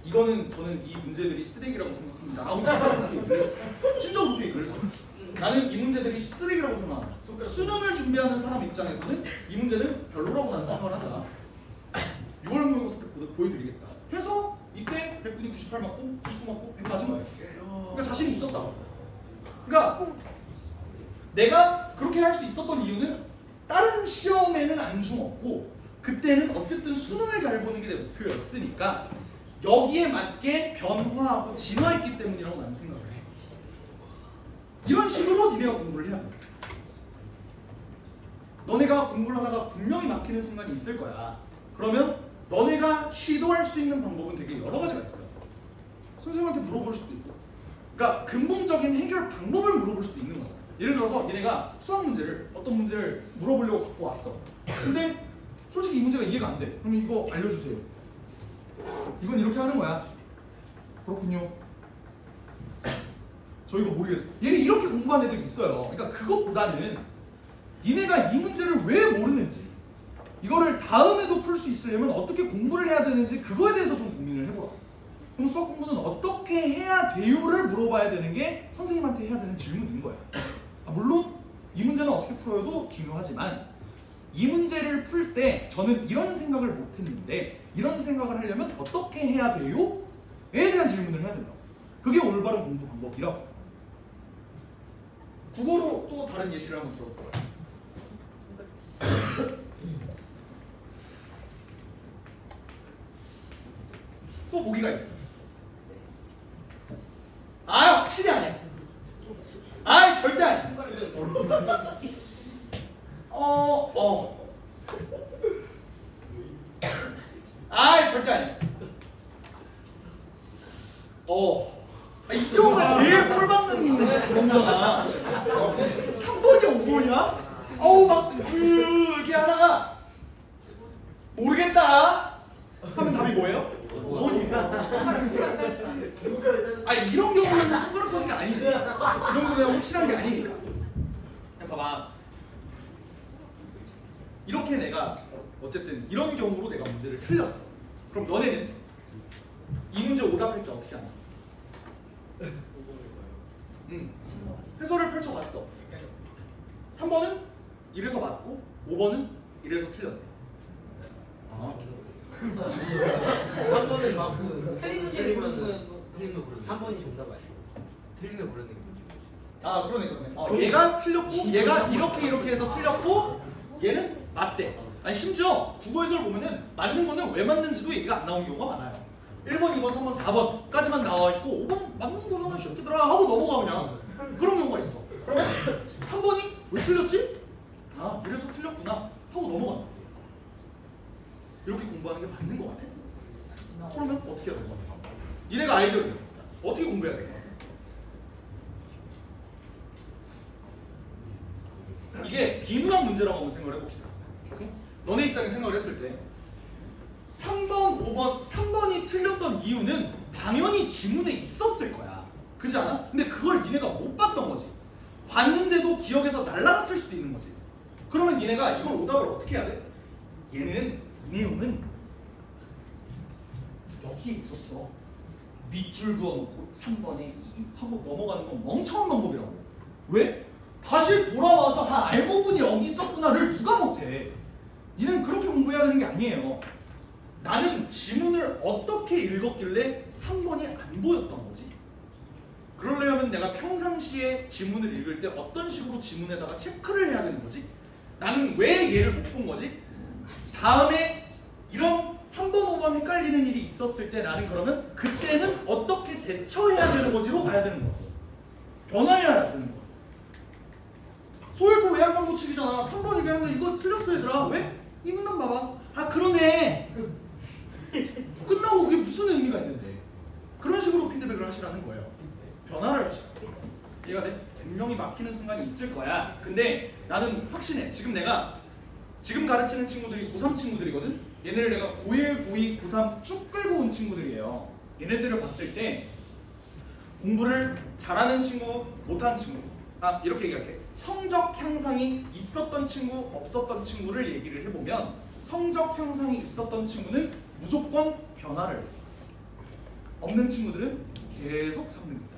이거는 저는 이 문제들이 쓰레기라고 생각합니다. 아우 진짜 그렇게 얘기를 했어. 진짜 그렇게 얘기를 했어. 나는 이 문제들이 쓰레기라고 생각합니다. 수능을 준비하는 사람 입장에서는 이 문제는 별로라고 나는 생각을 한다. 6월 모의고사 때 보여드리겠다. 해서 이때 100분이 98 맞고 99 맞고 100 맞은 거야. 그러니까 자신이 있었다. 그러니까 내가 그렇게 할 수 있었던 이유는 다른 시험에는 안중 없고 그때는 어쨌든 수능을 잘 보는 게 내 목표였으니까 여기에 맞게 변화하고 진화했기 때문이라고 나는 생각을 해. 이런 식으로 니네가 공부를 해야 돼. 너네가 공부를 하다가 분명히 막히는 순간이 있을 거야. 그러면 너네가 시도할 수 있는 방법은 되게 여러 가지가 있어요. 선생님한테 물어볼 수도 있고, 그러니까 근본적인 해결 방법을 물어볼 수도 있는 거죠. 예를 들어서 얘네가 수학 문제를 어떤 문제를 물어보려고 갖고 왔어. 근데 솔직히 이 문제가 이해가 안 돼. 그러면 이거 알려주세요. 이건 이렇게 하는 거야. 그렇군요. 저 이거 모르겠어요. 얘는 이렇게 공부한 애들이 있어요. 그러니까 그것보다는 니네가 이 문제를 왜 모르는지, 이거를 다음에도 풀 수 있으려면 어떻게 공부를 해야 되는지 그거에 대해서 좀 고민을 해보라. 그럼 수학 공부는 어떻게 해야 돼요를 물어봐야 되는 게 선생님한테 해야 되는 질문인 거야. 물론 이 문제는 어떻게 풀어요도 중요하지만 이 문제를 풀 때 저는 이런 생각을 못했는데 이런 생각을 하려면 어떻게 해야 돼요? 에 대한 질문을 해야 된다고. 그게 올바른 공부 방법이라고. 국어로 또 다른 예시를 한번 들어볼까요? 또 보기가 있어. 아 확실히 아니야. 아 절대 아니야. 아 절대 아니야. 이 경우가 제일 꼴받는 건가? 3번이 5번이야? 어우 막 이렇게 하다가 모르겠다 하면 답이 뭐예요? 5번이야. 아니 이런 경우는 손가락 꺼는 게 아니지. 이런 경우는 확실한 게 아니니까. 봐봐. 이렇게 내가 어쨌든 이런 경우로 내가 문제를 틀렸어. 그럼 너네는 이 문제 오답할 때 어떻게 하나? 해설을 펼쳐봤어. 3번은 이래서 맞고 5번은 이래서 틀렸네. 3번은 맞고 틀린 문제를 모르는 거예요. 틀린 거 모르는 3번이 정답 아니야. 틀린 거 모르는 게 문제지. 그러네. 얘가 틀렸고 얘가 이렇게 해서 틀렸고 얘는 맞대. 아니 심지어 국어 해설 보면은 맞는 거는 왜 맞는지도 얘기가 안 나온 경우가 많아요. 1번, 2번, 3번, 4번까지만 나와 있고 5번 맞는 거는 쉽게더라 하고 넘어가 그냥. 그런 경우가 있어. 그러면 3번이 왜 틀렸지? 아 이래서 틀렸구나 하고 넘어가. 이렇게 공부하는 게 맞는 것 같아? 그러면 어떻게 해야 될 거야? 니네가 아이디어를 어떻게 공부해야 될 거야? 이게 비문학 문제라고 한번 생각을 해봅시다. 오케이? 너네 입장에 생각을 했을 때 3번, 5번, 3번이 틀렸던 이유는 당연히 지문에 있었을 거야. 그렇지 않아? 근데 그걸 니네가 못 봤던 거지. 봤는데도 기억에서 날아갔을 수도 있는 거지. 그러면 니네가 이걸 오답을 어떻게 해야 돼? 얘는 이 내용은 여기에 있었어. 밑줄 그어놓고 3번에 2 하고 넘어가는 건 멍청한 방법이라고. 왜? 다시 돌아와서 알고 보니 여기 있었구나를 누가 못해. 니는 그렇게 공부해야 되는 게 아니에요. 나는 지문을 어떻게 읽었길래 3번이 안 보였던 거지? 그러려면 내가 평상시에 지문을 읽을 때 어떤 식으로 지문에다가 체크를 해야 되는 거지? 나는 왜 얘를 못 본 거지? 다음에 이런 3번, 5번 헷갈리는 일이 있었을 때 나는 그러면 그때는 어떻게 대처해야 되는 거지로 가야 되는 거야. 변화해야 되는 거야. 소일고 외양간 고치기잖아. 3번 외양간 이거 틀렸어 얘들아. 왜? 이 문단 봐봐. 아 그러네. 끝나고 그게 무슨 의미가 있는데. 그런 식으로 피드백을 하시라는 거예요. 변화를 하시라. 이해가 돼? 분명히 막히는 순간이 있을 거야. 근데 나는 확신해. 지금 가르치는 친구들이 고3 친구들이거든? 얘네를 내가 고1, 고2, 고3 쭉 끌고 온 친구들이에요. 얘네들을 봤을 때 공부를 잘하는 친구, 못하는 친구 이렇게 얘기할게. 성적 향상이 있었던 친구, 없었던 친구를 얘기를 해보면 성적 향상이 있었던 친구는 무조건 변화를 했어. 없는 친구들은 계속 3등급이야.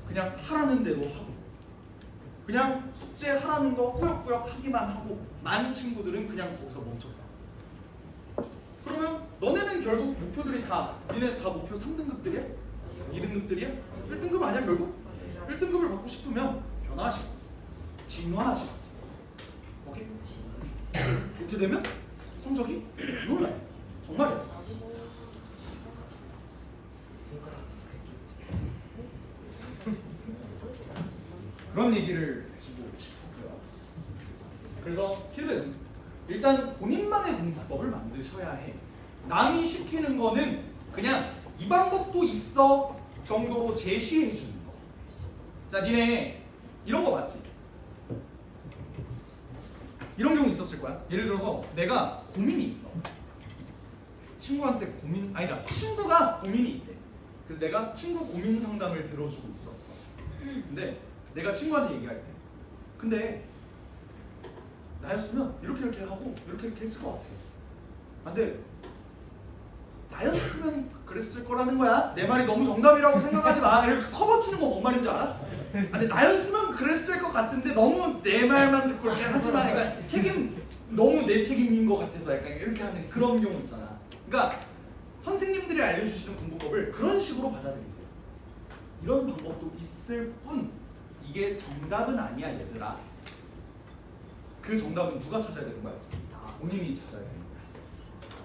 그냥 하라는 대로 하고 그냥 숙제 하라는 거 꾸역꾸역 하기만 하고 많은 친구들은 그냥 거기서 멈췄다. 그러면 너네는 결국 목표들이 니네 다 목표 3등급들이야? 2등급들이야? 1등급 아니야 결국? 1등급을 받고 싶으면 변화하시고 진화하시고 오케이? 이렇게 되면 성적이 놀라요. 정말이야. 그런 얘기를 해주고 싶었고요. 그래서 키드는 일단 본인만의 공부법을 만드셔야 해. 남이 시키는 거는 그냥 이 방법도 있어 정도로 제시해 주는 거. 자, 니네 이런 거 맞지? 이런 경우 있었을 거야. 예를 들어서 내가 고민이 있어. 친구한테 친구가 고민이 있대. 그래서 내가 친구 고민 상담을 들어주고 있었어. 근데 내가 친구한테 얘기할 때 근데 나였으면 이렇게 하고 이렇게 했을 것 같아. 근데 나였으면 그랬을 거라는 거야. 내 말이 너무 정답이라고 생각하지 마. 이렇게 커버 치는 거 뭔 말인지 알아? 근데 나였으면 그랬을 것 같은데 너무 내 말만 듣고 이렇게 하지 마. 그러니까 너무 내 책임인 것 같아서 약간 이렇게 하는 그런 경우 있잖아. 그러니까 선생님들이 알려주시는 공부법을 그런 식으로 받아들이세요. 이런 방법도 있을 뿐 이게 정답은 아니야 얘들아. 그 정답은 누가 찾아야 되는 거야? 본인이 찾아야 되는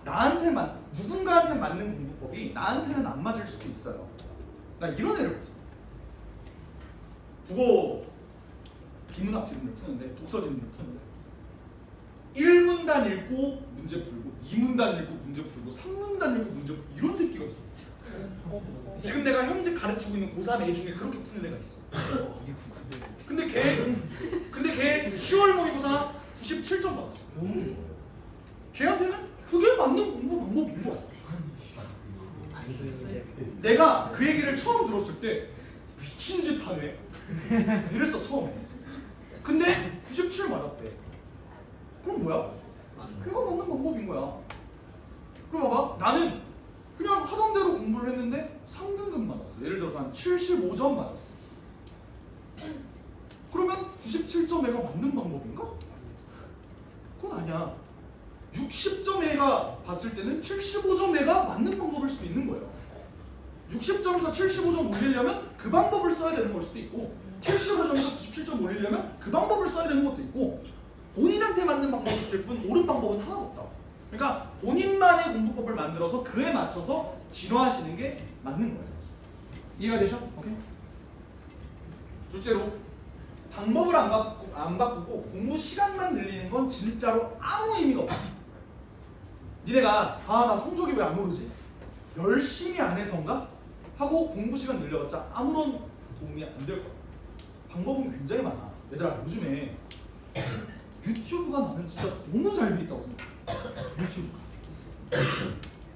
거야. 누군가한테 맞는 공부법이 나한테는 안 맞을 수도 있어요. 나 이런 애를 봤어. 국어 비문학 지문을 푸는데 독서 지문을 푸는데 1문단 읽고 문제 풀고 2문단 읽고 문제 풀고 3문단 읽고 문제 풀고 이런 새끼가 있어. 지금 내가 현재 가르치고 있는 고3 애 중에 그렇게 푸는 애가 있어. 근데 걔 10월 모의고사 97점 받았어. 걔한테는 그게 맞는 공부 방법인 거야. 내가 그 얘기를 처음 들었을 때 미친 짓 하네 이랬어 처음에. 근데 97 맞았대. 그럼 뭐야? 그거 맞는 방법인 거야. 그럼 봐봐, 나는 그냥 하던 대로 공부를 했는데 3등급 맞았어. 예를 들어서 한 75점 맞았어. 그러면 97점 애가 맞는 방법인가? 그건 아니야. 60점 애가 봤을 때는 75점 애가 맞는 방법일 수도 있는 거예요. 60점에서 75점 올리려면 그 방법을 써야 되는 걸 수도 있고 75점에서 97점 올리려면 그 방법을 써야 되는 것도 있고 본인한테 맞는 방법이 있을 뿐 옳은 방법은 하나도 없다. 그러니까 본인만의 공부법을 만들어서 그에 맞춰서 진화하시는 게 맞는 거예요. 이해가 되죠? 오케이? 둘째로 방법을 안 바꾸고 공부 시간만 늘리는 건 진짜로 아무 의미가 없어. 니네가 나 성적이 왜 안 오르지? 열심히 안 해서인가? 하고 공부 시간 늘려봤자 아무런 도움이 안 될 거야. 방법은 굉장히 많아. 얘들아 요즘에 유튜브가 나는 진짜 너무 잘 돼 있다고 생각해. 유튜브가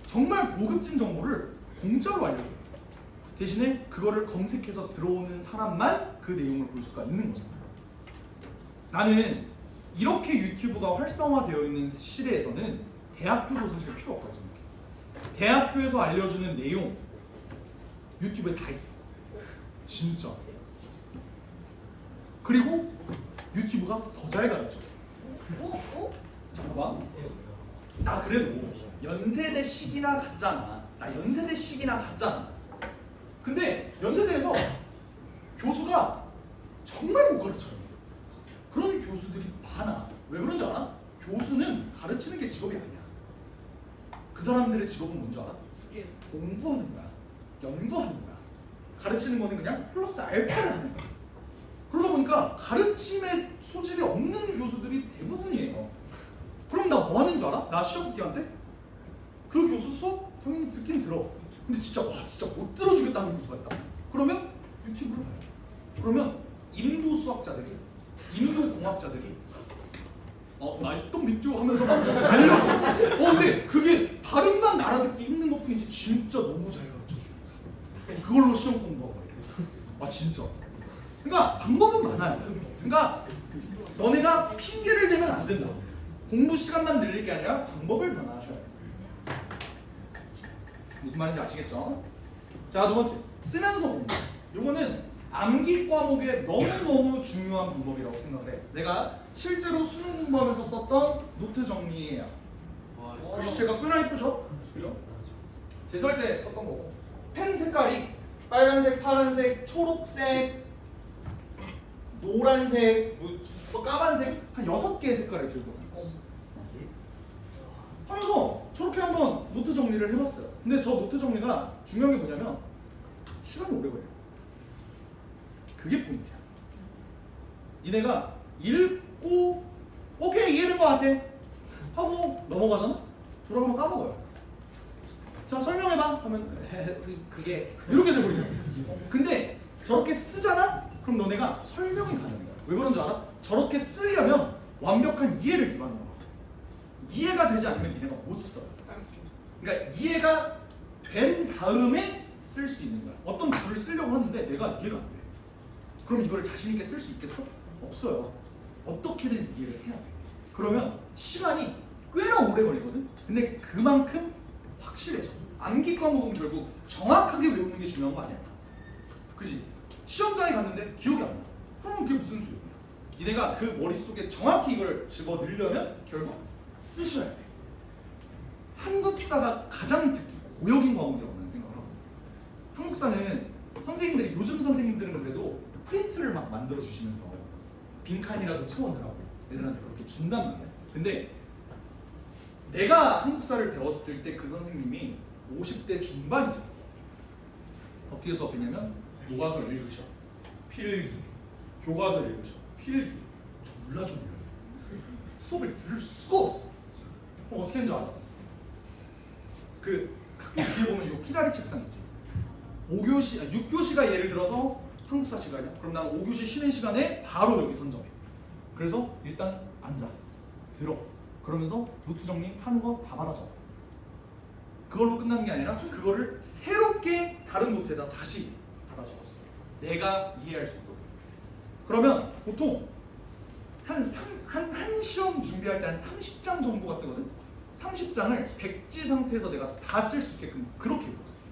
정말 고급진 정보를 공짜로 알려줘. 대신에 그거를 검색해서 들어오는 사람만 그 내용을 볼 수가 있는 거잖아. 나는 이렇게 유튜브가 활성화되어 있는 시대에서는 대학교도 사실 필요 없다고 생각해. 대학교에서 알려주는 내용 유튜브에 다 있어. 진짜. 그리고 유튜브가 더 잘 가르쳐. 잠깐만. 나 그래도 연세대 식이나 갔잖아. 근데 연세대에서 교수가 정말 못 가르쳐요. 그런 교수들이 많아. 왜 그런지 알아? 교수는 가르치는 게 직업이 아니야. 그 사람들의 직업은 뭔지 알아? 공부하는 거야. 연구하는 거야. 가르치는 거는 그냥 플러스 알파를 하는 거야. 그러다 보니까 가르침의 소질이 없는 교수들이 대부분이에요. 그럼 나 뭐 하는 줄 알아? 나 시험 복귀할 때? 그 교수 수업 당연히 듣긴 들어. 근데 진짜 못 들어주겠다는 교수가 있다. 그러면 유튜브를 봐요. 그러면 인도 수학자들이, 인도 공학자들이 나이스 또 믿죠 하면서 막 알려줘. 근데 그게 발음만 알아듣기 힘든 것 뿐이지 진짜 너무 잘 가르쳐줘. 그걸로 시험 공부하고 이래. 아 진짜. 그러니까 방법은 많아요. 그러니까 너네가 핑계를 대면 안 된다. 공부 시간만 늘릴 게 아니라 방법을 변화하셔야 돼요. 무슨 말인지 아시겠죠? 자, 두 번째 쓰면서 공부. 요거는 암기 과목에 너무너무 중요한 방법이라고 생각을 해. 내가 실제로 수능 공부하면서 썼던 노트 정리예요. 와, 글씨체가 꽤나 이쁘죠? 그죠? 재수할 때 썼던 거고. 펜 색깔이 빨간색, 파란색, 초록색, 노란색, 뭐 까만색 한 6개의 색깔을 들고 다녔어. 하면서 저렇게 한번 노트 정리를 해봤어요. 근데 저 노트 정리가 중요한 게 뭐냐면 시간이 오래 걸려요. 그게 포인트야. 니네가 읽고 오케이 이해된 것 같아 하고 넘어가잖아? 돌아가면 까먹어요. 자 설명해봐 하면 그게 이렇게 돼버리죠. 근데 저렇게 쓰잖아? 그럼 너네가 설명이 가능해. 왜 그런지 알아? 저렇게 쓰려면 완벽한 이해를 기반으로 하고 이해가 되지 않으면 니네가 못 써. 그러니까 이해가 된 다음에 쓸 수 있는 거야. 어떤 글을 쓰려고 하는데 내가 이해가 안 돼. 그럼 이걸 자신 있게 쓸 수 있겠어? 없어요. 어떻게든 이해를 해야 돼. 그러면 시간이 꽤나 오래 걸리거든? 근데 그만큼 확실해져. 암기 과목은 결국 정확하게 외우는 게 중요한 거 아니야? 그지? 시험장에 갔는데 기억이 안 나. 그러면 그게 무슨 소용이야? 니네가 그 머릿속에 정확히 이걸 집어 넣으려면 결국 쓰셔야 돼. 한국사가 가장 듣기 고역인 과목이라고 나는 생각을 하고, 한국사는 선생님들이, 요즘 선생님들은 그래도 프린트를 막 만들어 주시면서 빈칸이라도 채워넣으라고 애들한테 그렇게 준단 말이야. 근데 내가 한국사를 배웠을 때 그 선생님이 50대 중반이셨어. 어떻게 수업했냐면 교과서를 읽으셔, 필기, 교과서를 읽으셔, 필기. 졸라 졸려. 수업을 들을 수가 없어. 어떻게 했는지 알아? 그 학교 뒤에 보면 요 피다리 책상 있지? 6교시가 예를 들어서 한국사 시간이야. 그럼 난 5교시 쉬는 시간에 바로 여기 선점해. 그래서 일단 앉아, 들어. 그러면서 노트 정리하는 거 다 받아줘. 그걸로 끝나는 게 아니라 그거를 새롭게 다른 노트에다 다시 받아 적었어. 내가 이해할 수 있도록. 그러면 보통 한 시험 준비할 때 한 30장 정도가 뜨거든? 30장을 백지 상태에서 내가 다 쓸 수 있게끔 그렇게 읽었어.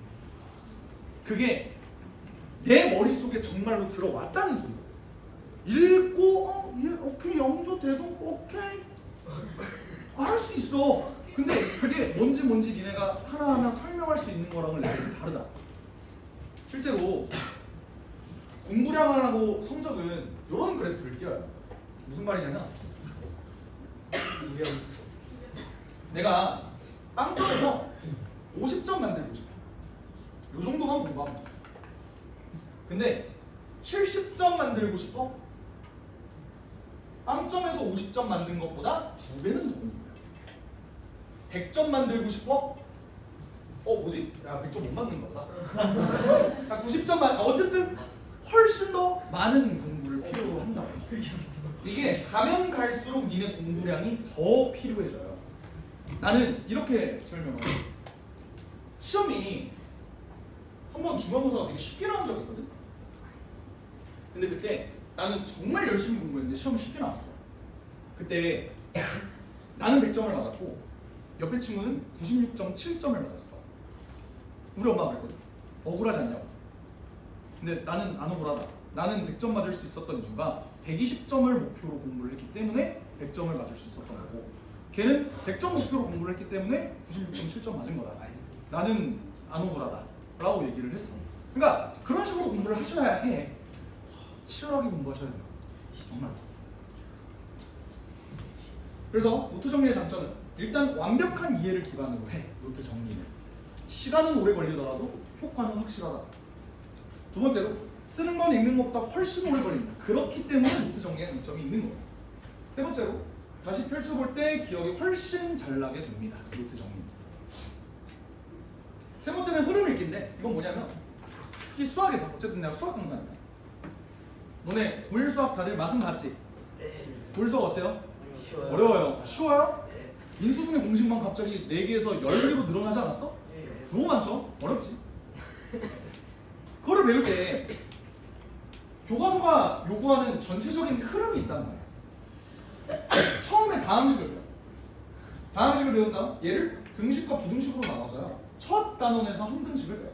그게 내 머릿속에 정말로 들어왔다는 소리거든. 읽고 오케이 영조 대동 오케이 할 수 있어. 근데 그게 뭔지 니네가 하나하나 설명할 수 있는 거랑은 레벨이 다르다. 실제로 공부량하고 성적은 이런 그래프를 띄어요. 무슨 말이냐면 내가 빵점에서 50점 만들고 싶어. 요 정도만 공부하면 돼. 근데 70점 만들고 싶어? 빵점에서 50점 만든 것보다 2배는 더 공부해요. 100점 만들고 싶어? 뭐지? 야 100점 못 만든 거다. 90점 어쨌든 훨씬 더 많은 공부를 필요로 한다고. 이게 가면 갈수록 니네 공부량이 더 필요해져요. 나는 이렇게 설명을 해. 시험이 한번 중간고사가 되게 쉽게 나온 적이 있거든? 근데 그때 나는 정말 열심히 공부했는데 시험이 쉽게 나왔어. 그때 나는 100점을 맞았고 옆에 친구는 96.7점을 맞았어. 우리 엄마가 그랬거든. 억울하지 않냐고. 근데 나는 안 억울하다. 나는 100점 맞을 수 있었던 이유가 120점을 목표로 공부를 했기 때문에 100점을 맞을 수 있었던 거고, 걔는 100점 목표로 공부를 했기 때문에 96.7점 맞은 거다. 나는 안 억울하다 라고 얘기를 했어. 그러니까 그런 식으로 공부를 하셔야 해. 치열하게 공부하셔야 돼요. 정말. 그래서 노트 정리의 장점은 일단 완벽한 이해를 기반으로 해. 노트 정리는 시간은 오래 걸리더라도 효과는 확실하다. 두 번째로 쓰는 건 읽는 것보다 훨씬 오래 걸린다. 그렇기 때문에 노트 정리의 장점이 있는 거예요. 세 번째로 다시 펼쳐볼 때 기억이 훨씬 잘 나게 됩니다. 노트 정리. 세 번째는 흐름 읽기인데 이건 뭐냐면 특히 수학에서 어쨌든 내가 수학 강사니까 너네 고1 수학 다들 맛은 봤지? 고1 수학 어때요? 쉬워요. 어려워요. 쉬워요? 네. 인수분해 공식만 갑자기 4개에서 10개로 늘어나지 않았어? 너무 많죠? 어렵지? 그거를 배울 때 교과서가 요구하는 전체적인 흐름이 있단 말이야. 처음에 다항식을 배워. 다항식을 배운 다음 얘를 등식과 부등식으로 나눠서요. 첫 단원에서 한 등식을 배워.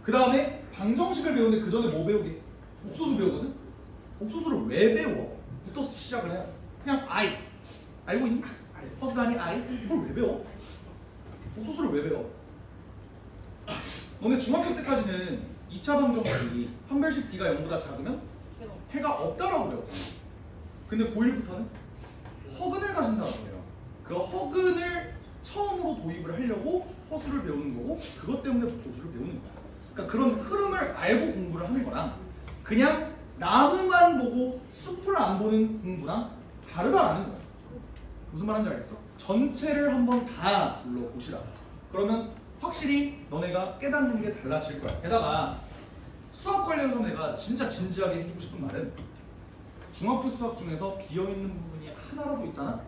그 다음에 방정식을 배우는데 그 전에 뭐 배우게? 옥수수 배우거든? 옥수수를 왜 배워? 부터 시작을 해요. 그냥 I. 알고 있니? 허수가 아니 I? 그걸 왜 배워? 옥수수를 왜 배워? 너네 중학교 때까지는 2차 방정식이 판별식 D가 0보다 작으면 해가 없다라고 배웠잖아. 근데 고1부터는 허근을 가진다고 해요. 그 허근을 처음으로 도입을 하려고 허수를 배우는 거고 그것 때문에 복소수를 배우는 거야. 그러니까 그런 흐름을 알고 공부를 하는 거랑 그냥 나무만 보고 숲을 안 보는 공부랑 다르다라는 거야. 무슨 말인지 알겠어? 전체를 한번 다 둘러보시라. 그러면 확실히 너네가 깨닫는 게 달라질 거야. 게다가 수학 관련해서 내가 진짜 진지하게 해주고 싶은 말은 중학교 수학 중에서 비어있는 부분이 하나라도 있잖아?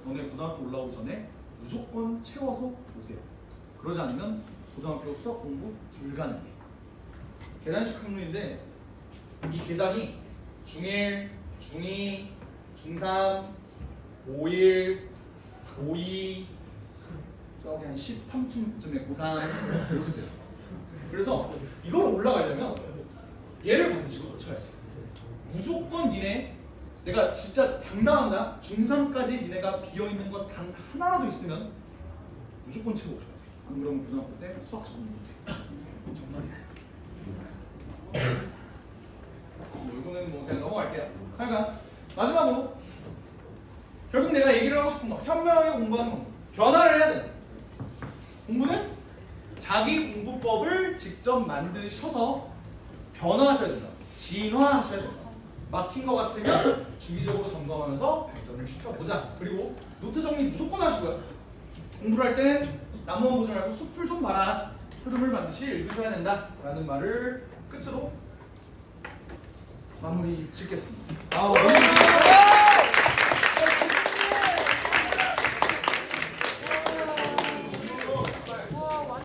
너네 고등학교 올라오기 전에 무조건 채워서 보세요. 그러지 않으면 고등학교 수학 공부 불가능해. 계단식 학문인데 이 계단이 중1, 중2, 중3, 고1, 고2 저기 한 13층쯤에 고3 이렇게 돼요. 그래서 이걸 올라가려면 얘를 반드시 거쳐야 돼. 무조건 니네 내가 진짜 장담한다. 중3까지 니네가 비어있는 것 단 하나라도 있으면 무조건 채워줘야 돼. 안 그러면 고등학교 때 수학 적응 못해. 정말이야. 이거는 뭐 그냥 넘어갈게요. 하여간 마지막으로 결국 내가 얘기를 하고 싶은 거 현명하게 공부하는 거 변화를 해야 돼. 공부는 자기 공부법을 직접 만드셔서 변화하셔야 된다. 진화하셔야 된다. 막힌 거 같으면 주기적으로 점검하면서 발전을 시켜보자. 그리고 노트 정리 무조건 하시고요. 공부를 할 때는 나무만 보지 말고 숲을 좀 봐라. 흐름을 반드시 읽으셔야 된다. 라는 말을 끝으로 마무리 짓겠습니다.